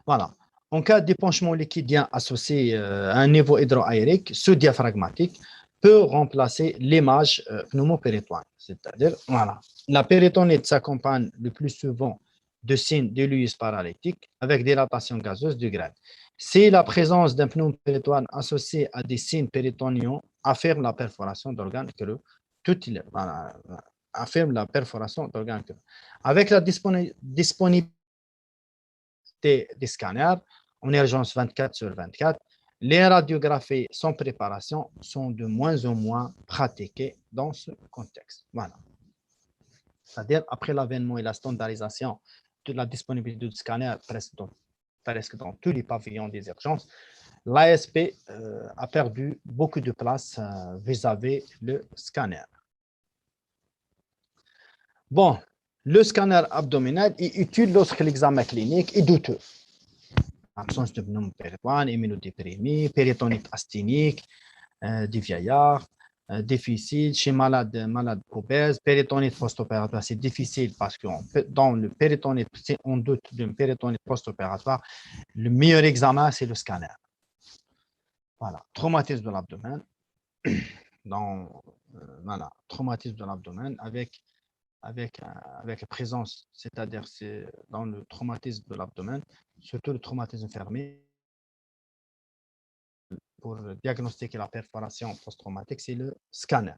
Voilà. En cas d'épanchement liquidien associé à un niveau hydroaérique sous-diaphragmatique, peut remplacer l'image pneumopéritoine. C'est-à-dire, voilà, la péritonite s'accompagne le plus souvent de signes de Lewis paralytique avec dilatation gazeuse du grade. Si la présence d'un pneumopéritoine associé à des signes péritoniaux affirme la perforation d'organes creux, affirme la perforation d'organes creux. Avec la disponibilité des scanners en urgence 24/24, les radiographies sans préparation sont de moins en moins pratiquées dans ce contexte. Voilà. C'est-à-dire, après l'avènement et la standardisation de la disponibilité du scanner presque dans tous les pavillons des urgences, l'ASP a perdu beaucoup de place vis-à-vis le scanner. Bon, le scanner abdominal est utile lorsque l'examen clinique est douteux. Absence de pneumopéritoine, immunodéprimie, péritonite asthénique, des vieillards, difficile chez malades obèses, péritonite post-opératoire, c'est difficile parce que dans le péritonite, si on doute d'une péritonite post-opératoire, le meilleur examen, c'est le scanner. Voilà, traumatisme de l'abdomen, voilà, traumatisme de l'abdomen avec présence, c'est-à-dire c'est dans le traumatisme de l'abdomen, surtout le traumatisme fermé, pour diagnostiquer la perforation post-traumatique, c'est le scanner.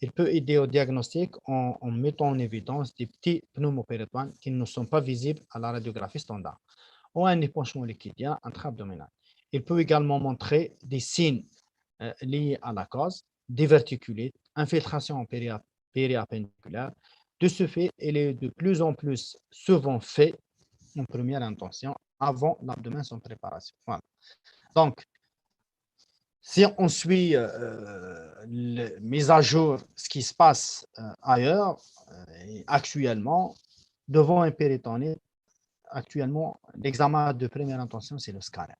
Il peut aider au diagnostic en mettant en évidence des petits pneumopéritoines qui ne sont pas visibles à la radiographie standard ou un épanchement liquidien intra-abdominal. Il peut également montrer des signes liés à la cause, diverticulite, infiltration périapendiculaire. De ce fait, il est de plus en plus souvent fait en première intention avant l'abdomen sans préparation. Voilà. Donc, si on suit mise à jour ce qui se passe ailleurs, actuellement, devant un péritonite, actuellement, l'examen de première intention, c'est le scanner.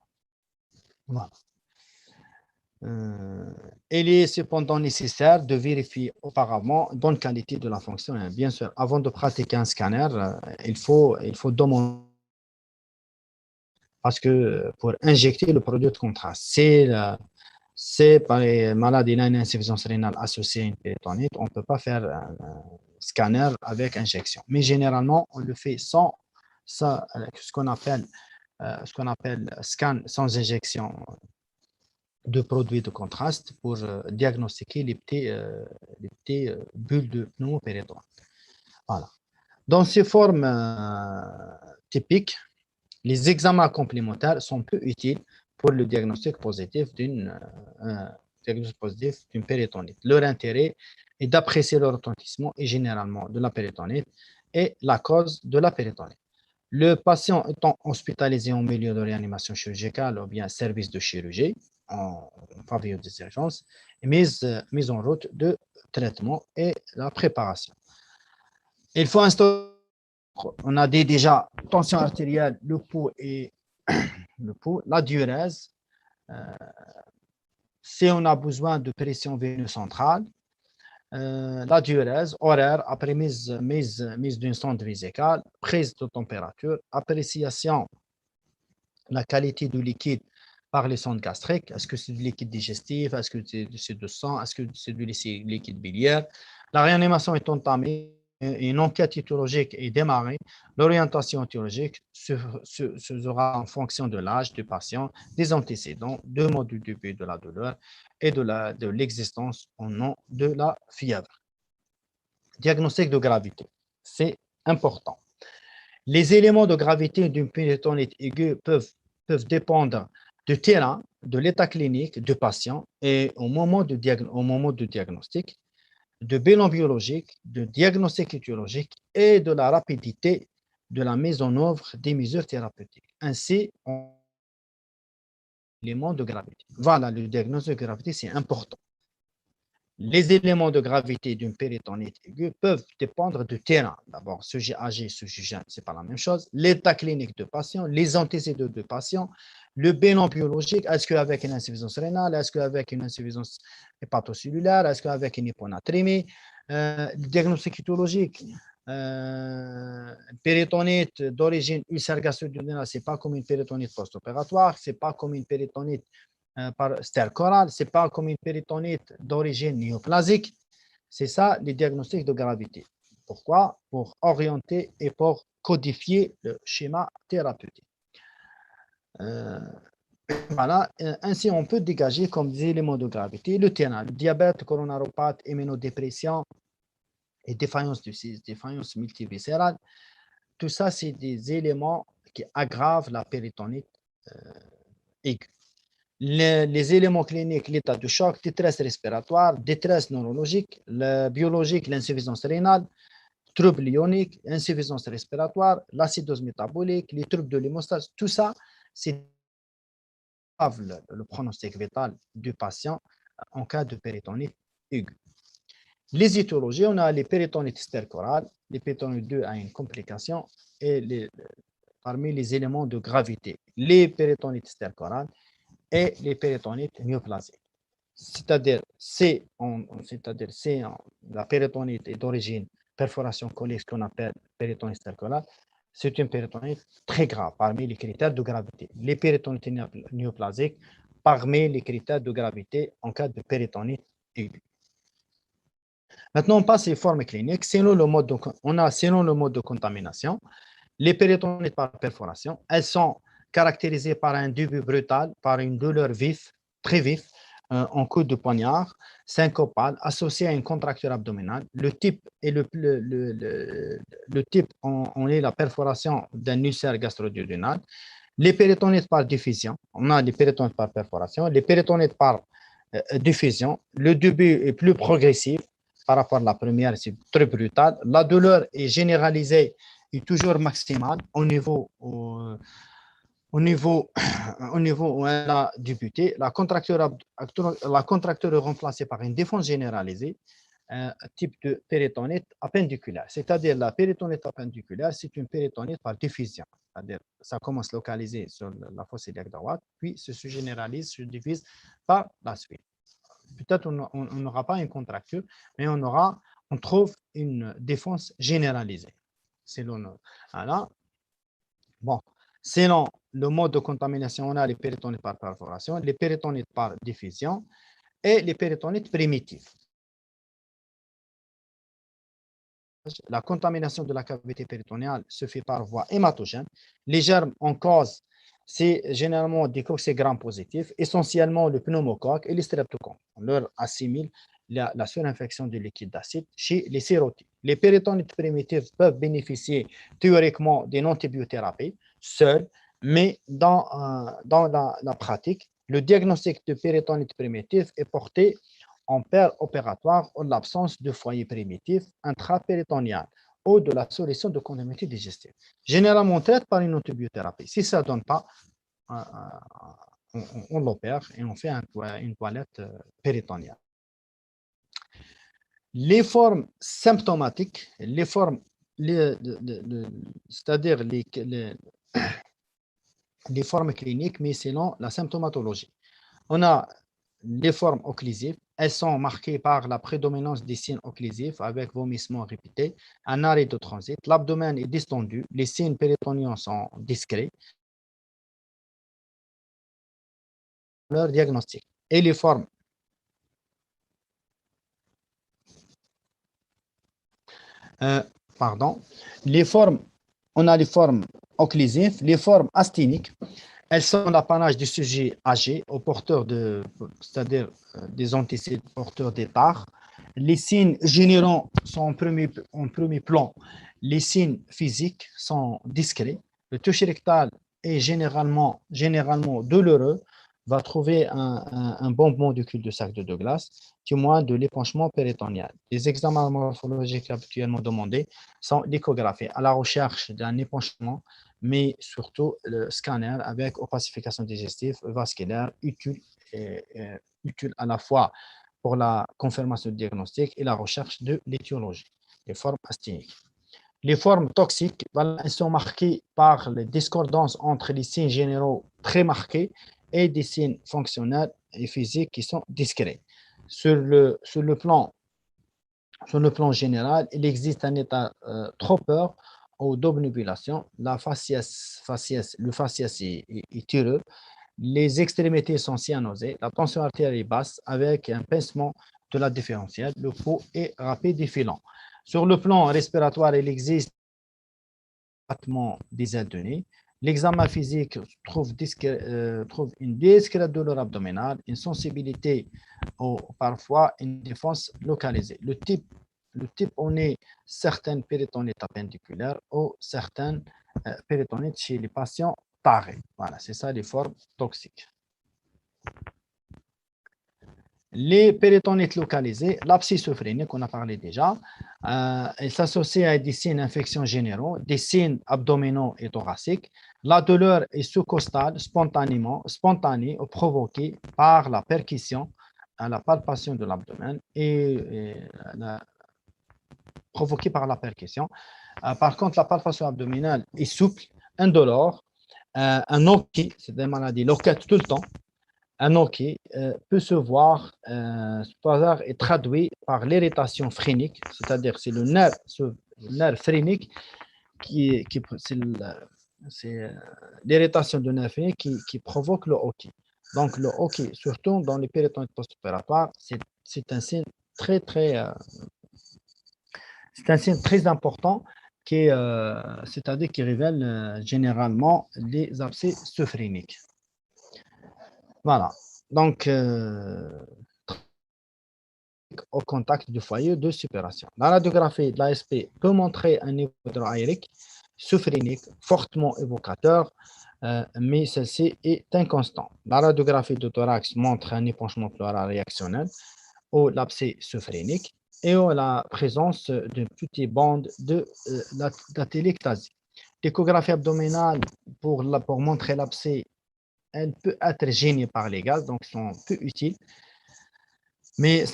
Voilà. Il est cependant nécessaire de vérifier auparavant la bonne qualité de la fonction. Bien sûr, avant de pratiquer un scanner, il faut demander, parce que pour injecter le produit de contraste, c'est par les maladies à une insuffisance rénale associée à une péritonite, on ne peut pas faire un scanner avec injection. Mais généralement, on le fait sans ce qu'on appelle scan sans injection de produits de contraste pour diagnostiquer les petits bulles de pneumopéritoine. Voilà. Dans ces formes typiques, les examens complémentaires sont peu utiles pour le diagnostic positif d'une péritonite. Leur intérêt est d'apprécier le retentissement et généralement de la péritonite et la cause de la péritonite. Le patient étant hospitalisé en milieu de réanimation chirurgicale ou bien service de chirurgie, en pavillon des urgences, mise en route de traitement et la préparation. Il faut on a dit déjà tension artérielle, le pouls est le pouls. La diurèse, si on a besoin de pression veineuse centrale, la diurèse horaire après mise d'une sonde vésicale, prise de température, appréciation la qualité du liquide par les sondes gastriques. Est-ce que c'est du liquide digestif? Est-ce que c'est du sang? Est-ce que c'est du liquide biliaire? La réanimation est entamée. Une enquête étiologique est démarrée. L'orientation étiologique se fera en fonction de l'âge du patient, des antécédents, du mode du début de la douleur et de l'existence ou non de la fièvre. Diagnostic de gravité, c'est important. Les éléments de gravité d'une péritonite aiguë peuvent dépendre du terrain, de l'état clinique du patient et au moment du diagnostic, de bilan biologique, de diagnostic étiologique et de la rapidité de la mise en œuvre des mesures thérapeutiques. Ainsi, l'élément de gravité. Voilà, le diagnostic de gravité, c'est important. Les éléments de gravité d'une péritonite aiguë peuvent dépendre du terrain. D'abord, sujet âgé, sujet jeune, ce n'est pas la même chose. L'état clinique du patient, les antécédents du patient, le bilan biologique, est-ce qu'avec une insuffisance rénale, est-ce qu'avec une insuffisance hépatocellulaire, est-ce qu'avec une hyponatrémie, le diagnostic étiologique, péritonite d'origine ulcère-gastro-duodénale, ce n'est pas comme une péritonite post-opératoire, ce n'est pas comme une péritonite par stercorale, ce n'est pas comme une péritonite d'origine néoplasique. C'est ça les diagnostics de gravité. Pourquoi? Pour orienter et pour codifier le schéma thérapeutique. Voilà, ainsi on peut dégager comme des éléments de gravité le terrain, le diabète, coronaropathe, immunodépression et défaillance du CIS, défaillance multiviscérale. Tout ça, c'est des éléments qui aggravent la péritonite aiguë. Les éléments cliniques, l'état de choc, détresse respiratoire, détresse neurologique, le biologique, l'insuffisance rénale, troubles ioniques, insuffisance respiratoire, l'acidose métabolique, les troubles de l'hémostase, tout ça, c'est le pronostic vital du patient en cas de péritonite aiguë. Les étiologies, on a les péritonites stercorales, les péritonites 2 à une complication et parmi les éléments de gravité, les péritonites stercorales et les péritonites néoplasiques. C'est-à-dire, la péritonite est d'origine perforation colique, ce qu'on appelle péritonite stercorale, c'est une péritonite très grave parmi les critères de gravité. Les péritonites néoplasiques, parmi les critères de gravité en cas de péritonite aiguë. Maintenant, on passe aux formes cliniques. Selon le mode de contamination, les péritonites par perforation, elles sont caractérisées par un début brutal, par une douleur vive, très vive, en coup de poignard, syncopale, associée à une contracture abdominale. Le type on est la perforation d'un ulcère gastro-duodénal. Les péritonites par diffusion, on a les péritonites par perforation, les péritonites par diffusion. Le début est plus progressif par rapport à la première, c'est très brutal. La douleur est généralisée et toujours maximale au niveau où elle a débuté. La contracture est remplacée par une défense généralisée, type de péritonite appendiculaire. C'est-à-dire la péritonite appendiculaire, c'est une péritonite par diffusion. C'est-à-dire ça commence localisé sur la fosse iliaque droite, puis se généralise, se divise par la suite. Peut-être on n'aura pas une contracture, mais on trouve une défense généralisée. Voilà. Bon, selon le mode de contamination, on a les péritonites par perforation, les péritonites par diffusion et les péritonites primitifs. La contamination de la cavité péritoniale se fait par voie hématogène. Les germes en cause, c'est généralement des coccés gram positifs, essentiellement le pneumocoque et les streptocoques. On leur assimile la surinfection du liquide d'acide chez les sérotypes. Les péritonites primitifs peuvent bénéficier théoriquement d'une antibiothérapie seule, mais dans la pratique, le diagnostic de péritonite primitif est porté en opératoire en l'absence de foyer primitif intrapéritonéal ou de la solution de continuité digestive. Généralement, on traite par une antibiothérapie. Si ça ne donne pas, on l'opère et on fait une toilette péritonéale. Les formes symptomatiques, c'est-à-dire les formes cliniques, mais selon la symptomatologie. On a les formes occlusives. Elles sont marquées par la prédominance des signes occlusifs avec vomissements répétés, un arrêt de transit. L'abdomen est distendu. Les signes péritoniens sont discrets. Leur diagnostic. Et les formes les formes, on a les formes occlusives, les formes asthéniques. Elles sont l'apanage du sujet âgé, aux porteurs c'est-à-dire des antécédents porteurs d'état. Les signes généraux sont en premier plan. Les signes physiques sont discrets. Le toucher rectal est généralement douloureux, va trouver un bombement du cul de sac de glace, témoin de l'épanchement péritonéal. Les examens morphologiques habituellement demandés sont l'échographie à la recherche d'un épanchement, mais surtout le scanner avec opacification digestive vasculaire utile à la fois pour la confirmation du diagnostic et la recherche de l'étiologie, les formes asthéniques. Les formes toxiques, elles sont marquées par les discordances entre les signes généraux très marqués et des signes fonctionnels et physiques qui sont discrets. Sur le plan général, il existe un état trompeur ou d'obnubilation. Le faciès est tireux. Les extrémités sont cyanosées. La tension artérielle est basse avec un pincement de la différentielle. Le pouls est rapide et filant. Sur le plan respiratoire, il existe des ailes de nez. L'examen physique trouve une discrète douleur abdominale, une sensibilité ou parfois une défense localisée. Le type, on est certaines péritonites appendiculaires ou certaines péritonites chez les patients tarés. Voilà, c'est ça les formes toxiques. Les péritonites localisées, l'abscisse sophrénique, on a parlé déjà, elle s'associe à des signes d'infection généraux, des signes abdominaux et thoraciques. La douleur est sous-costale, spontanée ou provoquée par la percussion, à la palpation de l'abdomen provoquée par la percussion. Par contre, la palpation abdominale est souple, indolore, un oki, c'est des maladies loquettes tout le temps. Un oki peut se voir, est traduit par l'irritation phrénique, c'est-à-dire c'est le nerf phrénique c'est l'irritation du nerf phrénique qui provoque le oki. Donc le oki, surtout dans les péritonites post-opératoires, c'est un signe très important c'est-à-dire qui révèle généralement les abcès sophréniques. Voilà, donc au contact du foyer de suppuration. La radiographie de l'ASP peut montrer un niveau hydroaérique sophrénique fortement évocateur, mais celle-ci est inconstant. La radiographie de thorax montre un épanchement pleural réactionnel ou l'abcès sophrénique et la présence d'une petite bande de la téléctasie. L'échographie abdominale pour montrer l'abcès, elle peut être gênée par les gaz, donc sont peu utiles. Mais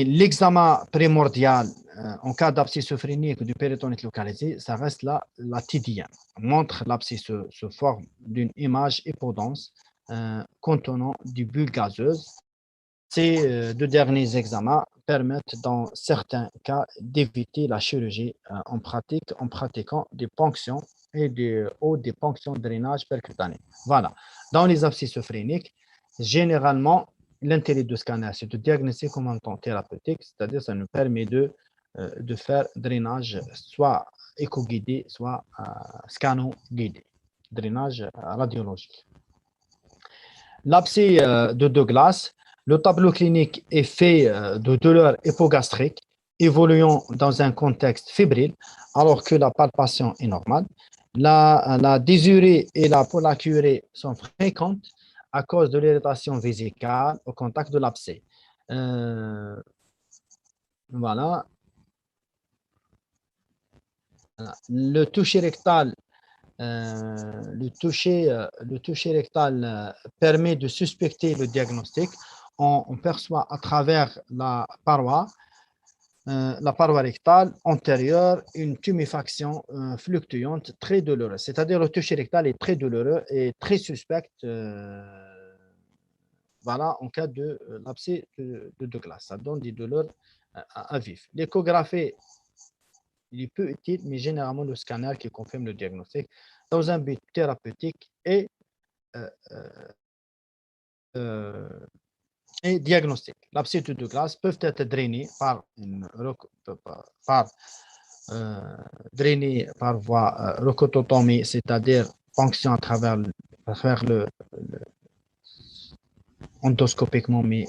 l'examen primordial en cas d'abcès sophrénique du péritonite localisé, ça reste la TDM. Montre l'abcès sous forme d'une image hypodense contenant du bulles gazeuses. Ces deux derniers examens permettent dans certains cas d'éviter la chirurgie en pratiquant des ponctions et des ponctions de drainage percutané. Voilà. Dans les abcès sophréniques, généralement, l'intérêt de scanner, c'est de diagnostiquer en même temps thérapeutique, c'est-à-dire ça nous permet de faire drainage soit éco-guidé, soit scanno-guidé, drainage radiologique. L'abcès de Douglas, le tableau clinique est fait de douleurs hypogastriques évoluant dans un contexte fébrile, alors que la palpation est normale. La désurée et la pollakiurie sont fréquentes à cause de l'irritation vésicale au contact de l'abcès. Voilà. Le toucher rectal permet de suspecter le diagnostic. On perçoit à travers la paroi la paroi rectale antérieure, une tuméfaction fluctuante très douloureuse. C'est-à-dire le toucher rectal est très douloureux et très suspect voilà, en cas de l'abcès de Douglas. Ça donne des douleurs à vif. L'échographie, il est peu utile, mais généralement le scanner qui confirme le diagnostic dans un but thérapeutique euh, euh, et diagnostic. L'abcès de Douglas peuvent être drainés par drainés par voie rocototomie, c'est-à-dire ponction à travers le endoscopiquement, mais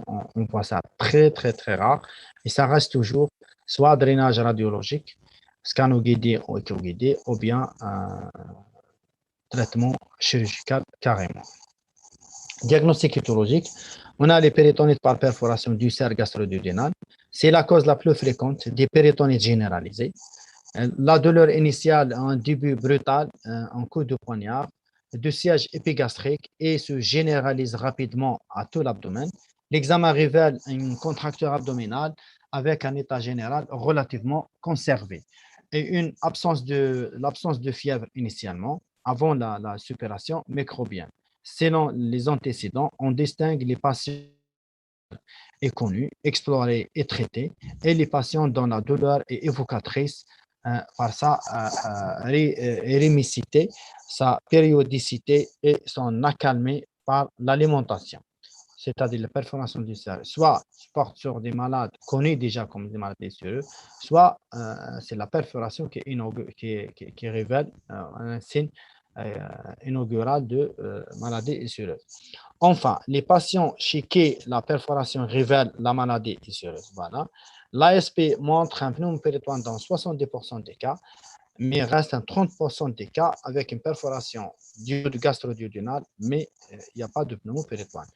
on voit ça très, très, très rare. Et ça reste toujours soit drainage radiologique, scanner guidé ou écho guidé, ou bien traitement chirurgical carrément. Diagnostic éthologique, on a les péritonites par perforation du cerf gastro-duodénal. C'est la cause la plus fréquente des péritonites généralisées. La douleur initiale a un début brutal, un coup de poignard, de siège épigastrique et se généralise rapidement à tout l'abdomen. L'examen révèle une contracture abdominale avec un état général relativement conservé et l'absence de fièvre initialement avant la suppuration microbienne. Selon les antécédents, on distingue les patients connus, explorés et traités, et les patients dont la douleur est évocatrice par sa rémicité, sa périodicité et son accalmie par l'alimentation. C'est-à-dire la perforation du cerveau, soit porte sur des malades connus déjà comme des malades sérieux, soit c'est la perforation qui révèle un signe inaugural de maladie sérieuse. Enfin, les patients chez qui la perforation révèle la maladie sérieuse, voilà. L'ASP montre un pneumopéritoine dans 70% des cas, mais reste un 30% des cas avec une perforation du gastro-duodénal, mais il n'y a pas de pneumopéritoine.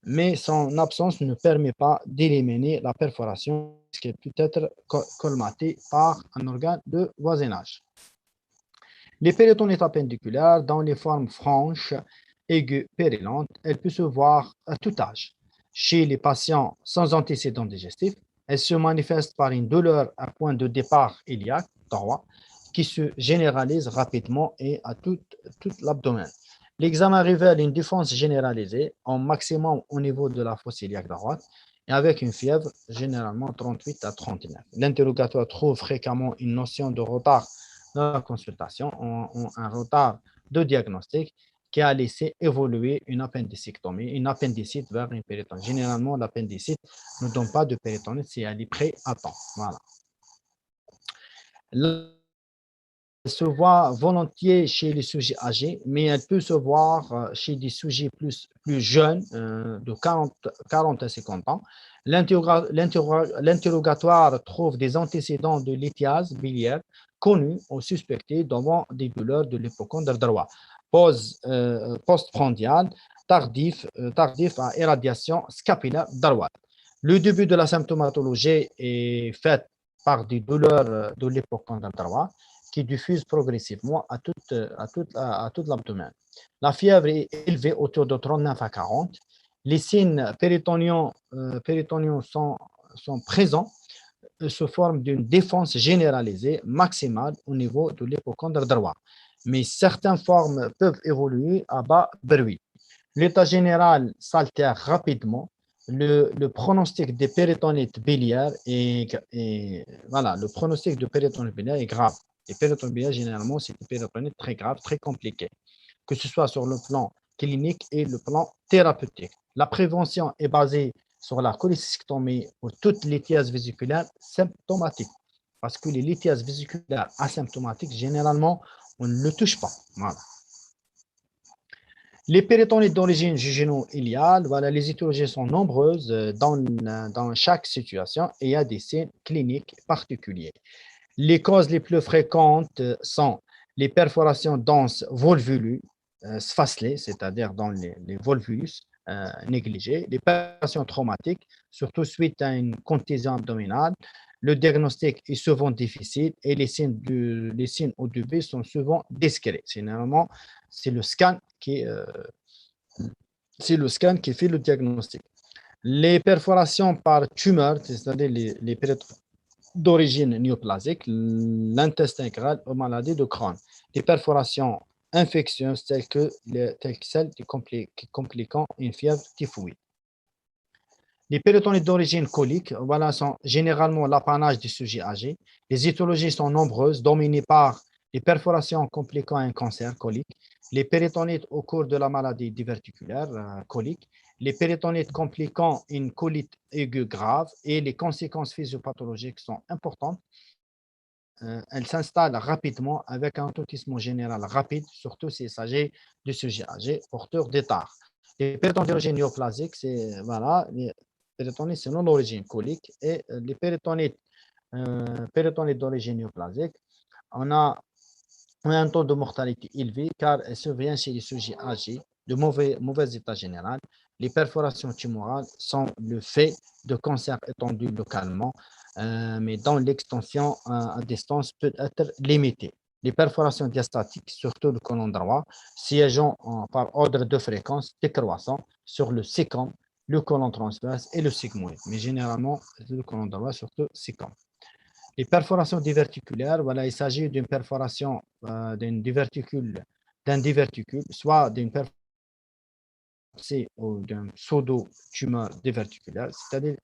Mais son absence ne permet pas d'éliminer la perforation qui peut être colmatée par un organe de voisinage. Les péritonites appendiculaires, dans les formes franches, aiguës, périlantes, elles peuvent se voir à tout âge. Chez les patients sans antécédents digestifs, elles se manifestent par une douleur à point de départ iliaque droit qui se généralise rapidement et à tout l'abdomen. L'examen révèle une défense généralisée, en maximum au niveau de la fosse iliaque droite, et avec une fièvre généralement 38 à 39. L'interrogatoire trouve fréquemment une notion de retard dans la consultation, ont un retard de diagnostic qui a laissé évoluer une appendicectomie, une appendicite vers une péritonite. Généralement, l'appendicite ne donne pas de péritonite si elle est prête à temps. Voilà. Elle se voit volontiers chez les sujets âgés, mais elle peut se voir chez des sujets plus jeunes, de 40 à 50 ans. L'interrogatoire trouve des antécédents de lithiase biliaire connus ou suspectés devant des douleurs de l'hypocondre droit. Postprandial, tardif à irradiation scapulaire droite. Le début de la symptomatologie est fait par des douleurs de l'hypocondre droit qui diffuse progressivement à tout l'abdomen. La fièvre est élevée autour de 39 à 40. Les signes péritoniens sont présents sous forme d'une défense généralisée maximale au niveau de l'hypocondre droit. Mais certaines formes peuvent évoluer à bas bruit. L'état général s'altère rapidement. Le pronostic des péritonites biliaires voilà, le pronostic de péritonite biliaire est grave. Les péritonites biliaires, généralement, c'est des péritonites très graves, très compliquées, que ce soit sur le plan clinique et le plan thérapeutique. La prévention est basée sur la cholécystectomie ou toute lithiase vésiculaire symptomatique, parce que les lithiases vésiculaires asymptomatiques, généralement, on ne le touche pas. Voilà. Les péritonites d'origine jugéno-iliale, voilà, les étiologies sont nombreuses dans chaque situation et il y a des signes cliniques particuliers. Les causes les plus fréquentes sont les perforations denses volvulus, sphacelées, c'est-à-dire dans les volvulus négligés, les perforations traumatiques, surtout suite à une contusion abdominale. Le diagnostic est souvent difficile et les signes au début sont souvent discrets. Généralement, c'est le scan qui fait le diagnostic. Les perforations par tumeur, c'est-à-dire les pénétrations d'origine néoplasique, l'intestin grêle aux maladies de Crohn. Les perforations infectieuses telles que celles qui compliquant une fièvre typhoïde. Les péritonites d'origine colique, voilà, sont généralement l'apanage des sujets âgés. Les étiologies sont nombreuses, dominées par les perforations compliquant un cancer colique, les péritonites au cours de la maladie diverticulaire colique, les péritonites compliquant une colite aiguë grave et les conséquences physiopathologiques sont importantes. Elles s'installent rapidement avec un totisme général rapide, surtout s'il s'agit de sujets âgés porteurs d'étard. Les péritonites d'origine néoplasique, c'est voilà, les péritonites selon l'origine colique et les péritonites d'origine néoplasique, on a un taux de mortalité élevé car elle survient chez les sujets âgés de mauvais état général. Les perforations tumorales sont le fait de cancers étendus localement, mais dont l'extension à distance peut être limitée. Les perforations diastatiques, surtout le côlon droit, siégeant par ordre de fréquence décroissant sur le sécom, le côlon transverse et le sigmoïde, mais généralement le côlon droit, surtout sécom. Les perforations diverticulaires, voilà, il s'agit d'une perforation d'un diverticule, soit d'une perforation ou d'un pseudo-tumeur diverticulaire, c'est-à-dire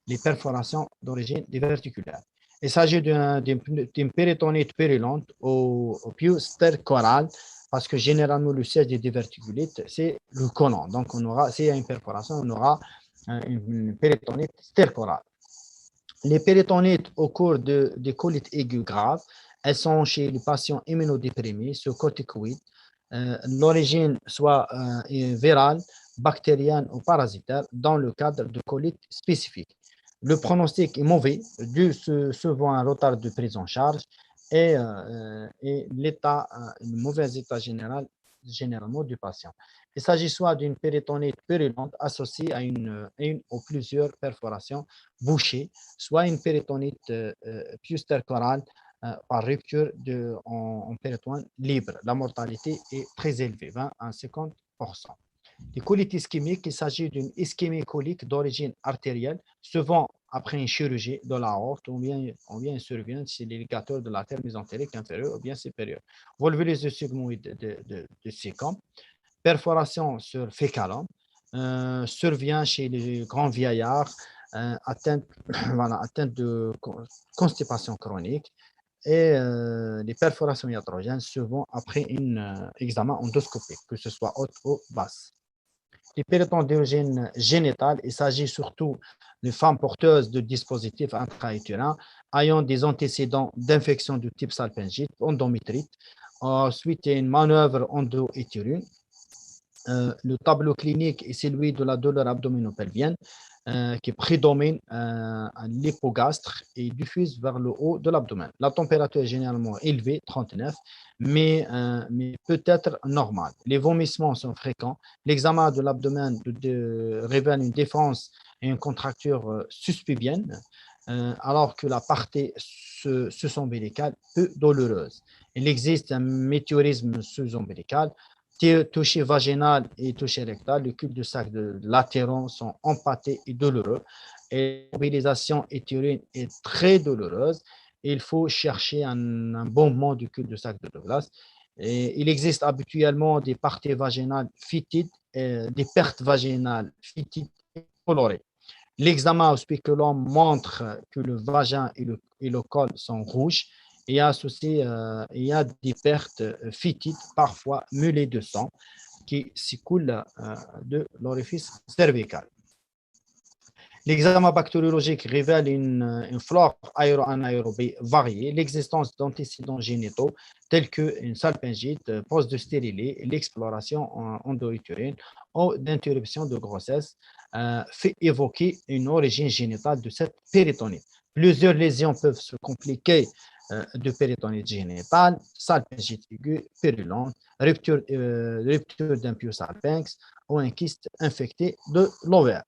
les perforations d'origine diverticulaire. Il s'agit d'une péritonite purulente au pieu stercoral, parce que généralement le siège des diverticulites, c'est le côlon. Donc, s'il y a une perforation, on aura une péritonite stercorale. Les péritonites au cours des colites aiguës graves, elles sont chez les patients immunodéprimés sous corticoïdes. L'origine soit virale, bactérienne ou parasitaire dans le cadre de colites spécifiques. Le pronostic est mauvais dû souvent à un retard de prise en charge et le mauvais état généralement du patient. Il s'agit soit d'une péritonite purulente associée à une ou plusieurs perforations bouchées, soit une péritonite pustercorale par rupture en péritoine libre. La mortalité est très élevée, 20 à 50%. Les colites ischémiques, il s'agit d'une ischémie colique d'origine artérielle, souvent après une chirurgie de l'aorte ou bien survient chez les ligateurs de l'artère mésentérique inférieure ou bien supérieure. Volvulus sigmoïde de sécom, perforation sur fécalum, survient chez les grands vieillards atteints de constipation chronique et les perforations iatrogènes souvent après un examen endoscopique, que ce soit haute ou basse. Les péritonites d'origine génitale, il s'agit surtout de femmes porteuses de dispositifs intra-utérins ayant des antécédents d'infection de type salpingite, endométrite, suite à une manœuvre endo-utérine. Le tableau clinique est celui de la douleur abdominopelvienne qui prédomine à l'hypogastre et diffuse vers le haut de l'abdomen. La température est généralement élevée, 39, mais peut être normale. Les vomissements sont fréquents. L'examen de l'abdomen révèle une défense et une contracture suspubienne, alors que la partie sous-ombilicale peu douloureuse. Il existe un météorisme sous-ombilical, toucher vaginal et toucher rectal, le cul de sac latéraux sont empâtés et douloureux. Et la mobilisation utérine est très douloureuse. Il faut chercher un bon moment du cul de sac de Douglas. Et il existe habituellement des parties vaginales fitides, des pertes vaginales fitides et colorées. L'examen au spéculum montre que le vagin et le col sont rouges et associé, il y a des pertes fitides, parfois mêlées de sang, qui s'écoulent de l'orifice cervical. L'examen bactériologique révèle une flore anaérobie variée, l'existence d'antécédents génitaux tels qu'une salpingite, poste de stérilé, l'exploration endo-utérine ou d'interruption de grossesse fait évoquer une origine génitale de cette péritonite. Plusieurs lésions peuvent se compliquer de péritonite génitale, salpingite aiguë, purulente, rupture d'un pieu salpinx ou un kyste infecté de l'ovaire.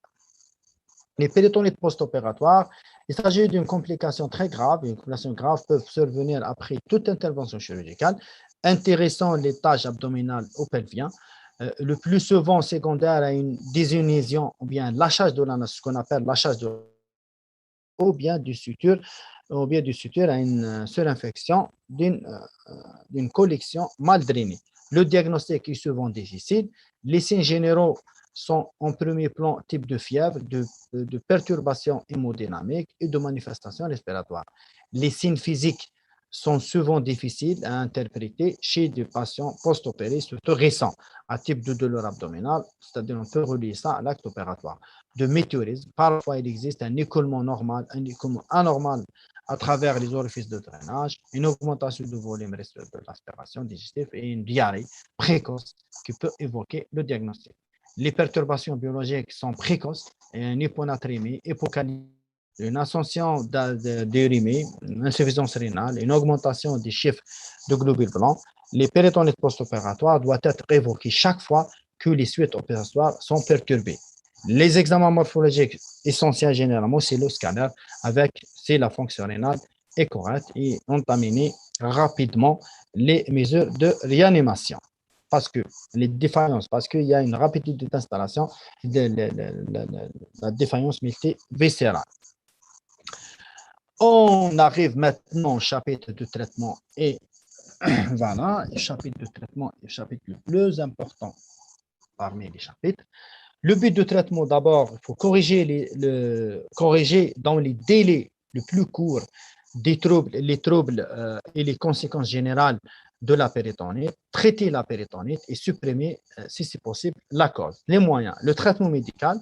Les péritonites post-opératoires, il s'agit d'une complication très grave. Une complication grave peut survenir après toute intervention chirurgicale, intéressant les tâches abdominales ou pelviennes. le plus souvent secondaire à une désinhibition ou bien lâchage de l'anus, ce qu'on appelle lâchage de ou bien du suture, ou bien du suture à une surinfection d'une collection mal drainée. Le diagnostic est souvent difficile. Les signes généraux sont en premier plan type de fièvre, de perturbations hémodynamiques et de manifestations respiratoires. Les signes physiques sont souvent difficiles à interpréter chez des patients post-opérés, surtout récents, à type de douleur abdominale, c'est-à-dire on peut relier ça à l'acte opératoire. De météorisme, parfois il existe un écoulement normal, un écoulement anormal à travers les orifices de drainage, une augmentation du volume de l'aspiration digestive et une diarrhée précoce qui peut évoquer le diagnostic. Les perturbations biologiques sont précoces et une hyponatrémie, hypocalémie, une ascension d'urémie, une insuffisance rénale, une augmentation des chiffres de globules blancs. Les péritonites post-opératoires doivent être évoqués chaque fois que les suites opératoires sont perturbées. Les examens morphologiques essentiels généralement, c'est le scanner avec si la fonction rénale est correcte et entaminer rapidement les mesures de réanimation. Parce que les défaillances, parce qu'il y a une rapidité d'installation de la défaillance multiviscérale. On arrive maintenant au chapitre de traitement et voilà, le chapitre de traitement est le chapitre le plus important parmi les chapitres. Le but de traitement, d'abord, il faut corriger dans les délais les plus courts les troubles et les conséquences générales de la péritonite, traiter la péritonite et supprimer, si c'est possible, la cause. Les moyens, le traitement médical,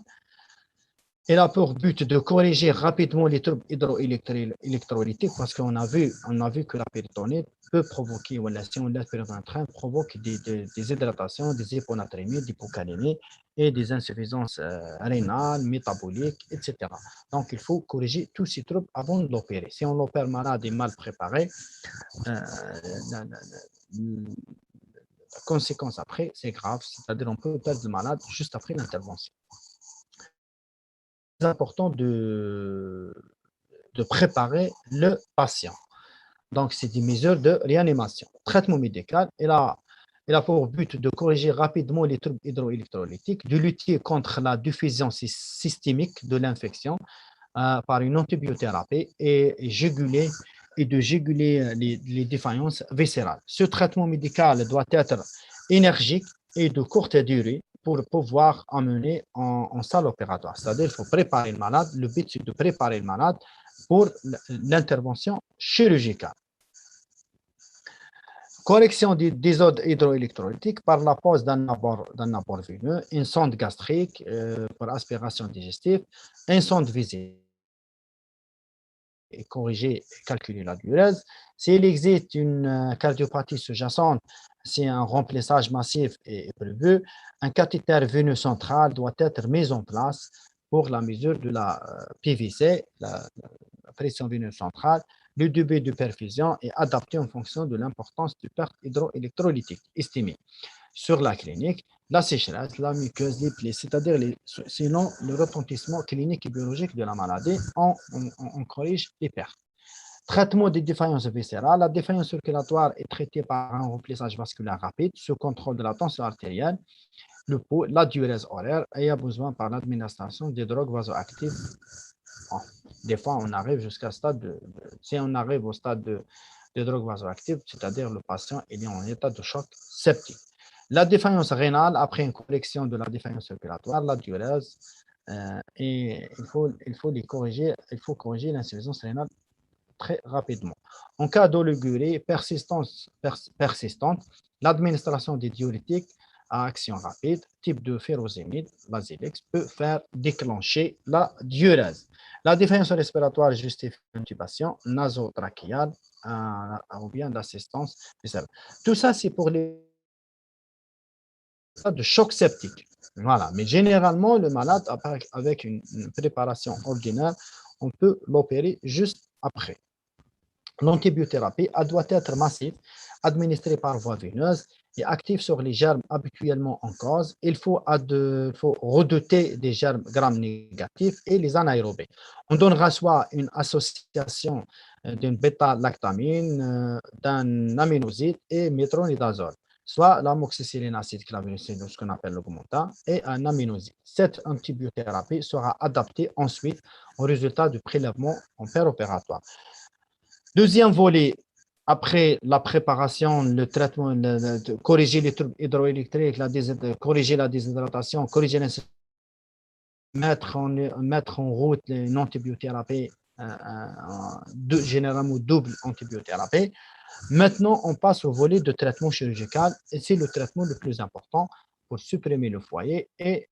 il a pour but de corriger rapidement les troubles hydroélectrolytiques parce qu'on a vu que la péritonite peut provoquer, ou la si on laisse péritonite provoque des hydratations, des hyponatrémies, des hypocalémies et des insuffisances rénales, métaboliques, etc. Donc, il faut corriger tous ces troubles avant de l'opérer. Si on l'opère malade et mal préparé, la conséquence après, c'est grave, c'est-à-dire on peut perdre le malade juste après l'intervention. Important de préparer le patient. Donc, c'est des mesures de réanimation. Traitement médical, il a pour but de corriger rapidement les troubles hydroélectrolytiques, de lutter contre la diffusion systémique de l'infection par une antibiothérapie et de juguler les défaillances viscérales. Ce traitement médical doit être énergique et de courte durée pour pouvoir amener en salle opératoire. C'est-à-dire qu'il faut préparer le malade. Le but, c'est de préparer le malade pour l'intervention chirurgicale. Correction des désordres hydroélectrolytiques par la pose d'un apport veineux, une sonde gastrique pour aspiration digestive, une sonde visible et corriger et calculer la diurèse. S'il existe une cardiopathie sous-jacente, si un remplissage massif est prévu, un cathéter veineux central doit être mis en place pour la mesure de la PVC, la pression veineuse centrale. Le débit de perfusion est adapté en fonction de l'importance du perte hydroélectrolytique estimée sur la clinique, la sécheresse, la muqueuse, les plaies, c'est-à-dire selon le retentissement clinique et biologique de la maladie, on corrige les pertes. Traitement des défaillances viscérales. La défaillance circulatoire est traitée par un remplissage vasculaire rapide sous contrôle de la tension artérielle, le pouls, la diurèse horaire et il y a besoin par l'administration des drogues vasoactives. Bon, des fois, on arrive jusqu'à stade si on arrive au stade de drogues vasoactives, c'est-à-dire le patient est en état de choc septique. La défaillance rénale, après une correction de la défaillance circulatoire, la diurèse, et il faut corriger l'insuffisance rénale très rapidement. En cas d'oligurie persistante, l'administration des diurétiques à action rapide, type de furosémide, Basilex, peut faire déclencher la diurèse. La défaillance respiratoire justifie l'intubation nasotrachéale ou bien d'assistance. Tout ça, c'est pour les de choc septique. Voilà. Mais généralement, le malade, avec une préparation ordinaire, on peut l'opérer juste après. L'antibiothérapie doit être massive, administrée par voie veineuse et active sur les germes habituellement en cause. Il faut redouter des germes gram négatifs et les anaérobés. On donnera soit une association d'une bêta-lactamine, d'un aminoside et métronidazole. soit l'amoxicilline acide clavuloside, ce qu'on appelle l'augmentin, et un aminoside. Cette antibiothérapie sera adaptée ensuite au résultat du prélèvement en péropératoire. Deuxième volet, après la préparation, le traitement, corriger les troubles hydroélectriques, corriger la déshydratation, corriger mettre en route une antibiothérapie, généralement double antibiothérapie. Maintenant, on passe au volet de traitement chirurgical et c'est le traitement le plus important pour supprimer le foyer et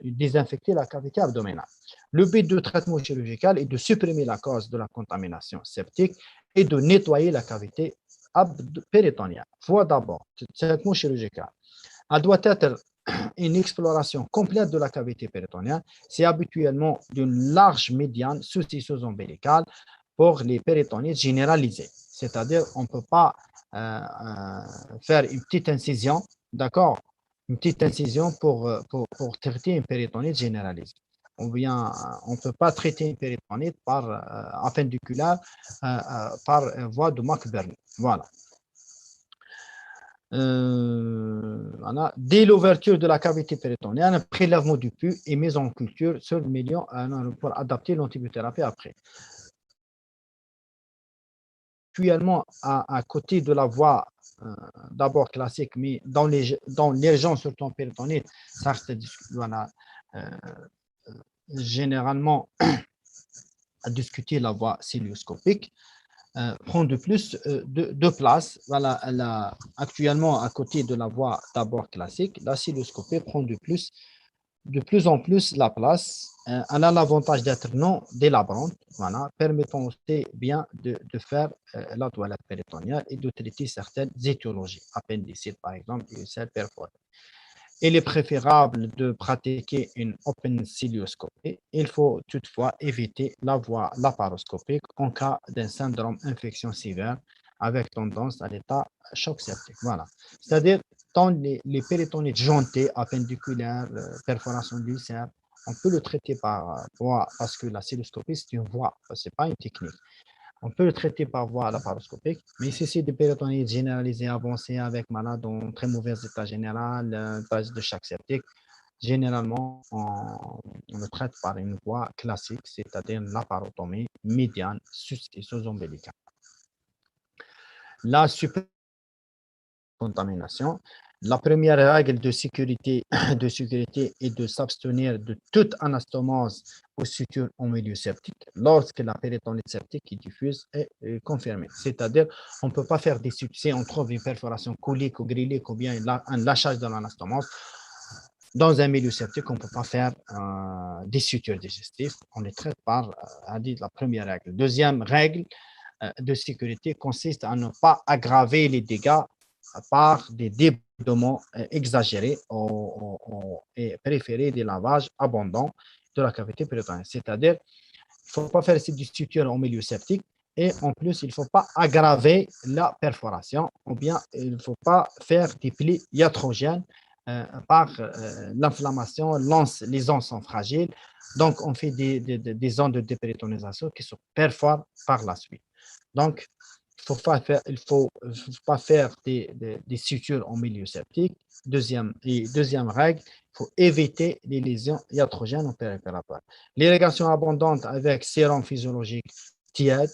désinfecter la cavité abdominale. Le but du traitement chirurgical est de supprimer la cause de la contamination septique et de nettoyer la cavité péritonienne. Voilà d'abord, le traitement chirurgical. Elle doit être une exploration complète de la cavité péritonienne. C'est habituellement d'une large médiane sous-tisseuse ombilicale pour les péritonites généralisés. C'est-à-dire, on ne peut pas faire une petite incision, d'accord? Une petite incision pour traiter une péritonite généralisée. On ne peut pas traiter une péritonite par appendiculaire par voie de McBurney. Voilà. Voilà. Dès l'ouverture de la cavité péritonienne, un prélèvement du pus est mis en culture sur le milieu pour adapter l'antibiothérapie après. Actuellement, à côté de la voie d'abord classique, mais dans les gens surtout en péritonite, ça voilà, généralement à discuter la voie cilioscopique. Prend de plus de place. Voilà, actuellement, à côté de la voie d'abord classique, la cilioscopie prend de plus en plus la place. Elle a l'avantage d'être non délabrante, voilà, permettant aussi bien de faire la toilette péritonienne et de traiter certaines étiologies, appendicite par exemple, et ulcère perforé. Il est préférable de pratiquer une open cilioscopie. Il faut toutefois éviter la voie laparoscopique en cas d'un syndrome infection sévère avec tendance à l'état choc septique. Voilà. C'est-à-dire, dans les péritonites jontés, appendiculaires, perforation d'ulcère, on peut le traiter par voie, parce que la cilioscopie, c'est une voie, ce n'est pas une technique. On peut le traiter par voie laparoscopique, mais si c'est des péritonites généralisées avancées avec malade en très mauvais état général, base de choc septique, généralement, on le traite par une voie classique, c'est-à-dire une laparotomie médiane sous-ombilicale. La contamination. La première règle de sécurité est de s'abstenir de toute anastomose ou suture en milieu septique lorsque la péritonite septique qui diffuse est confirmée. C'est-à-dire, on ne peut pas faire des sutures. Si on trouve une perforation colique ou grillique ou bien un lâchage de l'anastomose, dans un milieu septique, on ne peut pas faire des sutures digestives. On les traite par, la première règle. Deuxième règle de sécurité consiste à ne pas aggraver les dégâts par des débridements exagérés et préférer des lavages abondants de la cavité péritonienne. C'est-à-dire, il ne faut pas faire des sutures en milieu septique et en plus, il ne faut pas aggraver la perforation ou bien il ne faut pas faire des plis iatrogènes par l'inflammation. Les os sont fragiles, donc on fait des zones de dépéritonisation qui se perforent par la suite. Donc, il ne faut pas faire des sutures en milieu septique. Deuxième règle, il faut éviter les lésions iatrogènes en péripératoire. L'irrigation abondante avec sérum physiologique tiède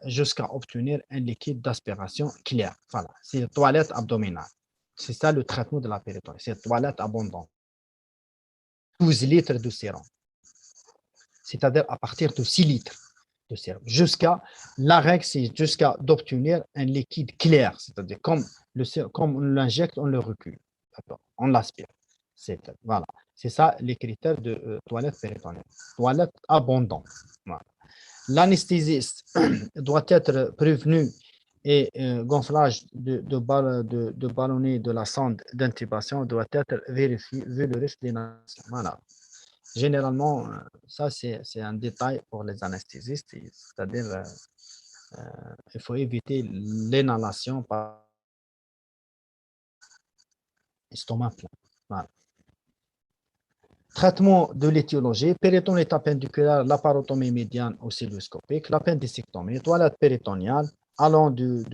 jusqu'à obtenir un liquide d'aspiration clair. Voilà, c'est la toilette abdominale. C'est ça le traitement de la péritonite. C'est la toilette abondante. 12 litres de sérum. C'est-à-dire à partir de 6 litres. La règle, c'est jusqu'à d'obtenir un liquide clair, c'est-à-dire comme on l'injecte, on le recule, on l'aspire. Voilà, c'est ça les critères de toilette péritonienne. Toilette abondante. Voilà. L'anesthésiste doit être prévenu et gonflage de ballonnet de la sonde d'intubation doit être vérifié vu le risque d'inhalation. Voilà. Généralement, ça, c'est un détail pour les anesthésistes, c'est-à-dire il faut éviter l'inhalation par estomac plein. Voilà. Traitement de l'étiologie, péritonite appendiculaire, laparotomie médiane ou cilioscopique, l'appendicectomie, toilette péritoniale, allant de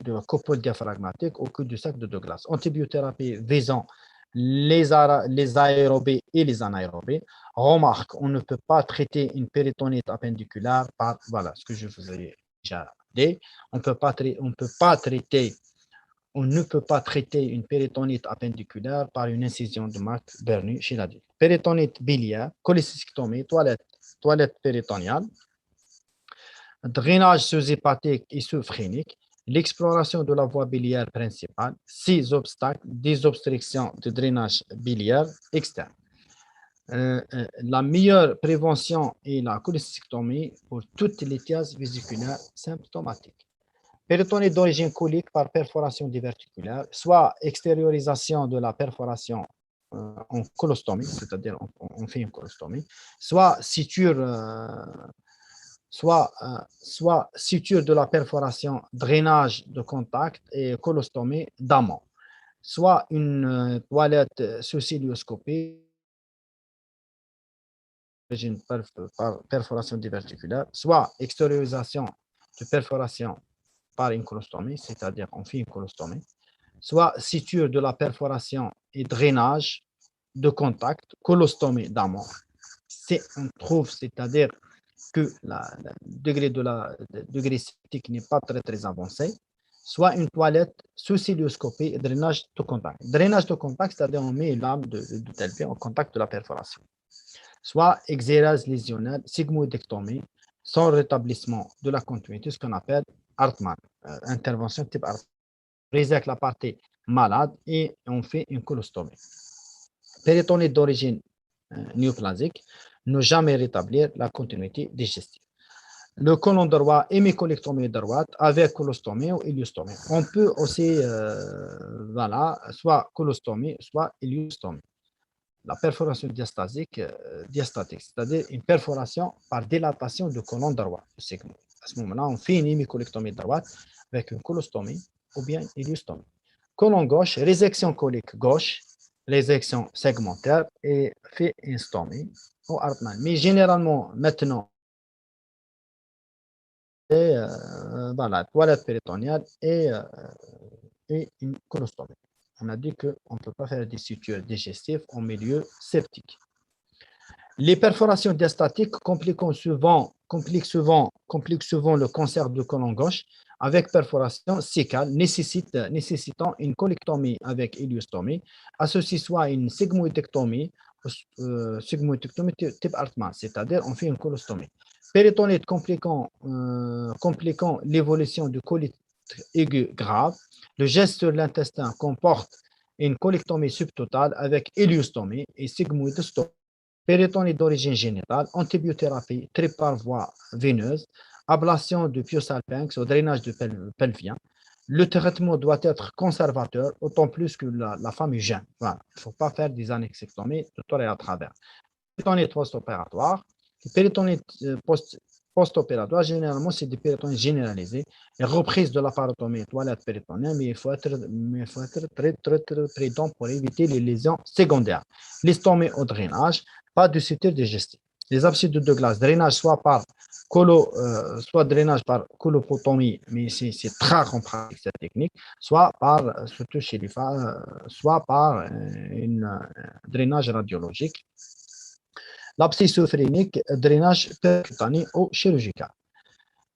la coupole diaphragmatique au cul du sac de Douglas. Antibiothérapie visant les aérobés et les anaérobés. Remarque, on ne peut pas traiter une péritonite appendiculaire par, voilà, ce que je vous ai déjà dit. On ne peut pas traiter une péritonite appendiculaire par une incision de Mac Bernu chez l'adulte. Péritonite biliaire, cholécystectomie, toilette péritoniale, drainage sous-hépatique et sous-phrénique, l'exploration de la voie biliaire principale, 6 obstacles, des obstructions de drainage biliaire externe. La meilleure prévention est la cholécystectomie pour toutes les lithiases vésiculaires symptomatiques. Péritonite d'origine colique par perforation diverticulaire, soit extériorisation de la perforation en colostomie, c'est-à-dire on fait une colostomie, soit suture de la perforation, drainage de contact et colostomie d'amont, soit une toilette sous cilioscopie par perforation diverticulaire, soit extériorisation de perforation par une colostomie, c'est-à-dire on fait une colostomie, soit suture de la perforation et drainage de contact, colostomie d'amont. On trouve, c'est-à-dire que le degré septique n'est pas très, très avancé, soit une toilette sous cilioscopie et drainage de contact. Drainage de contact, c'est-à-dire on met une lame de TLP en contact de la perforation. Soit exérèse lésionnelle, sigmoïdectomie, sans rétablissement de la continuité, ce qu'on appelle Hartmann, intervention type Hartmann. On résecte la partie malade et on fait une colostomie. Péritonite d'origine néoplasique, ne jamais rétablir la continuité digestive. Le côlon droit, hémicolectomie droite avec colostomie ou ileostomie. On peut aussi, soit colostomie, soit ileostomie. La perforation diastatique, c'est-à-dire une perforation par dilatation du côlon droit. À ce moment-là, on fait une hémicolectomie droite avec une colostomie ou bien une ileostomie. Côlon gauche, résection colique gauche, résection segmentaire et fait une stomie au Hartmann. Mais généralement, maintenant, toilette péritoniale et une colostomie. On a dit qu'on ne peut pas faire des sutures digestives en milieu septique. Les perforations diastatiques compliquent souvent le cancer du côlon gauche avec perforation cécale nécessitant une colectomie avec ileostomie, associée soit à une sigmoïdectomie type Hartmann, c'est-à-dire on fait une colostomie. Péritonite compliquant l'évolution du colite aigu grave. Le geste sur l'intestin comporte une colectomie subtotale avec ileostomie et sigmoïdectomie. Péritonite d'origine génitale, antibiothérapie, trip par voie veineuse, ablation du piosalpinx au drainage du pelvien. Le traitement doit être conservateur, autant plus que la femme est jeune. Voilà. Il ne faut pas faire des annexectomies de tort et à travers. Péritonite post-opératoire. Péritonite post-opératoire, généralement, c'est des péritonites généralisées. Et reprise de la parotomie toilette péritonienne, mais il faut être très, très, très prudent pour éviter les lésions secondaires. L'estomie au drainage, pas de suture digestive. Les abscisses de glace, drainage soit drainage par colopotomie, mais c'est très pratique cette technique, soit par, surtout chez les femmes, soit par un drainage radiologique. L'abscisse sophronique, drainage percutané ou chirurgical.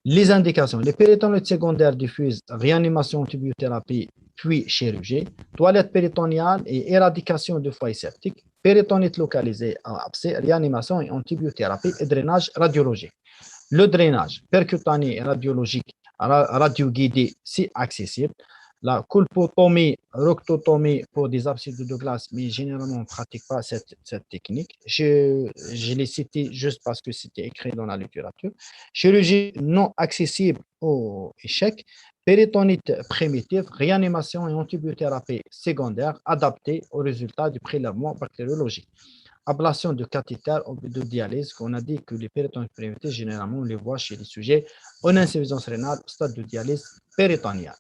Les indications, les péritonites secondaires diffuses, réanimation, antibiothérapie, puis chirurgie, toilette péritoniale et éradication du foyer septique, péritonite localisée à abcès, réanimation et antibiothérapie et drainage radiologique. Le drainage percutané et radiologique, radio-guidé, si accessible. La colpotomie, rectotomie pour des abscisses de glace, mais généralement on ne pratique pas cette technique. Je l'ai cité juste parce que c'était écrit dans la littérature. Chirurgie non accessible au échec, péritonite primitive, réanimation et antibiothérapie secondaire adaptée aux résultats du prélèvement bactériologique. Ablation de cathéter de dialyse, qu'on a dit que les péritonites primitives, généralement on les voit chez les sujets en insuffisance rénale au stade de dialyse péritoniale.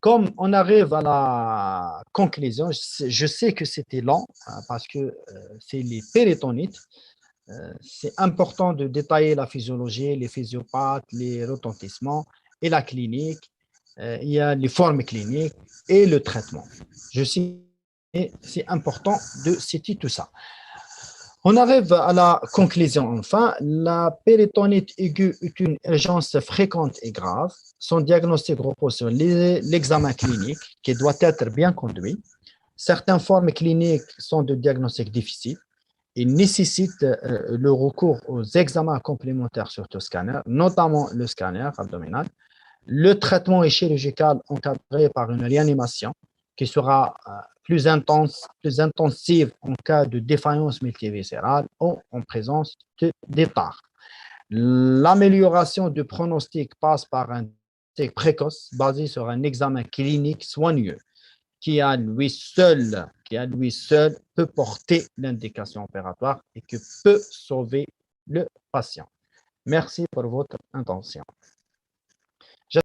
Comme on arrive à la conclusion, je sais que c'était long parce que c'est les péritonites. C'est important de détailler la physiologie, les physiopathes, les retentissements et la clinique. Il y a les formes cliniques et le traitement. C'est important de citer tout ça. On arrive à la conclusion enfin. La péritonite aiguë est une urgence fréquente et grave. Son diagnostic repose sur l'examen clinique qui doit être bien conduit. Certaines formes cliniques sont de diagnostic difficile et nécessitent le recours aux examens complémentaires sur le scanner, notamment le scanner abdominal. Le traitement est chirurgical encadré par une réanimation qui sera plus intensive en cas de défaillance multiviscérale ou en présence de d'état. L'amélioration du pronostic passe par un diagnostic précoce basé sur un examen clinique soigneux qui à lui seul peut porter l'indication opératoire et qui peut sauver le patient. Merci pour votre attention.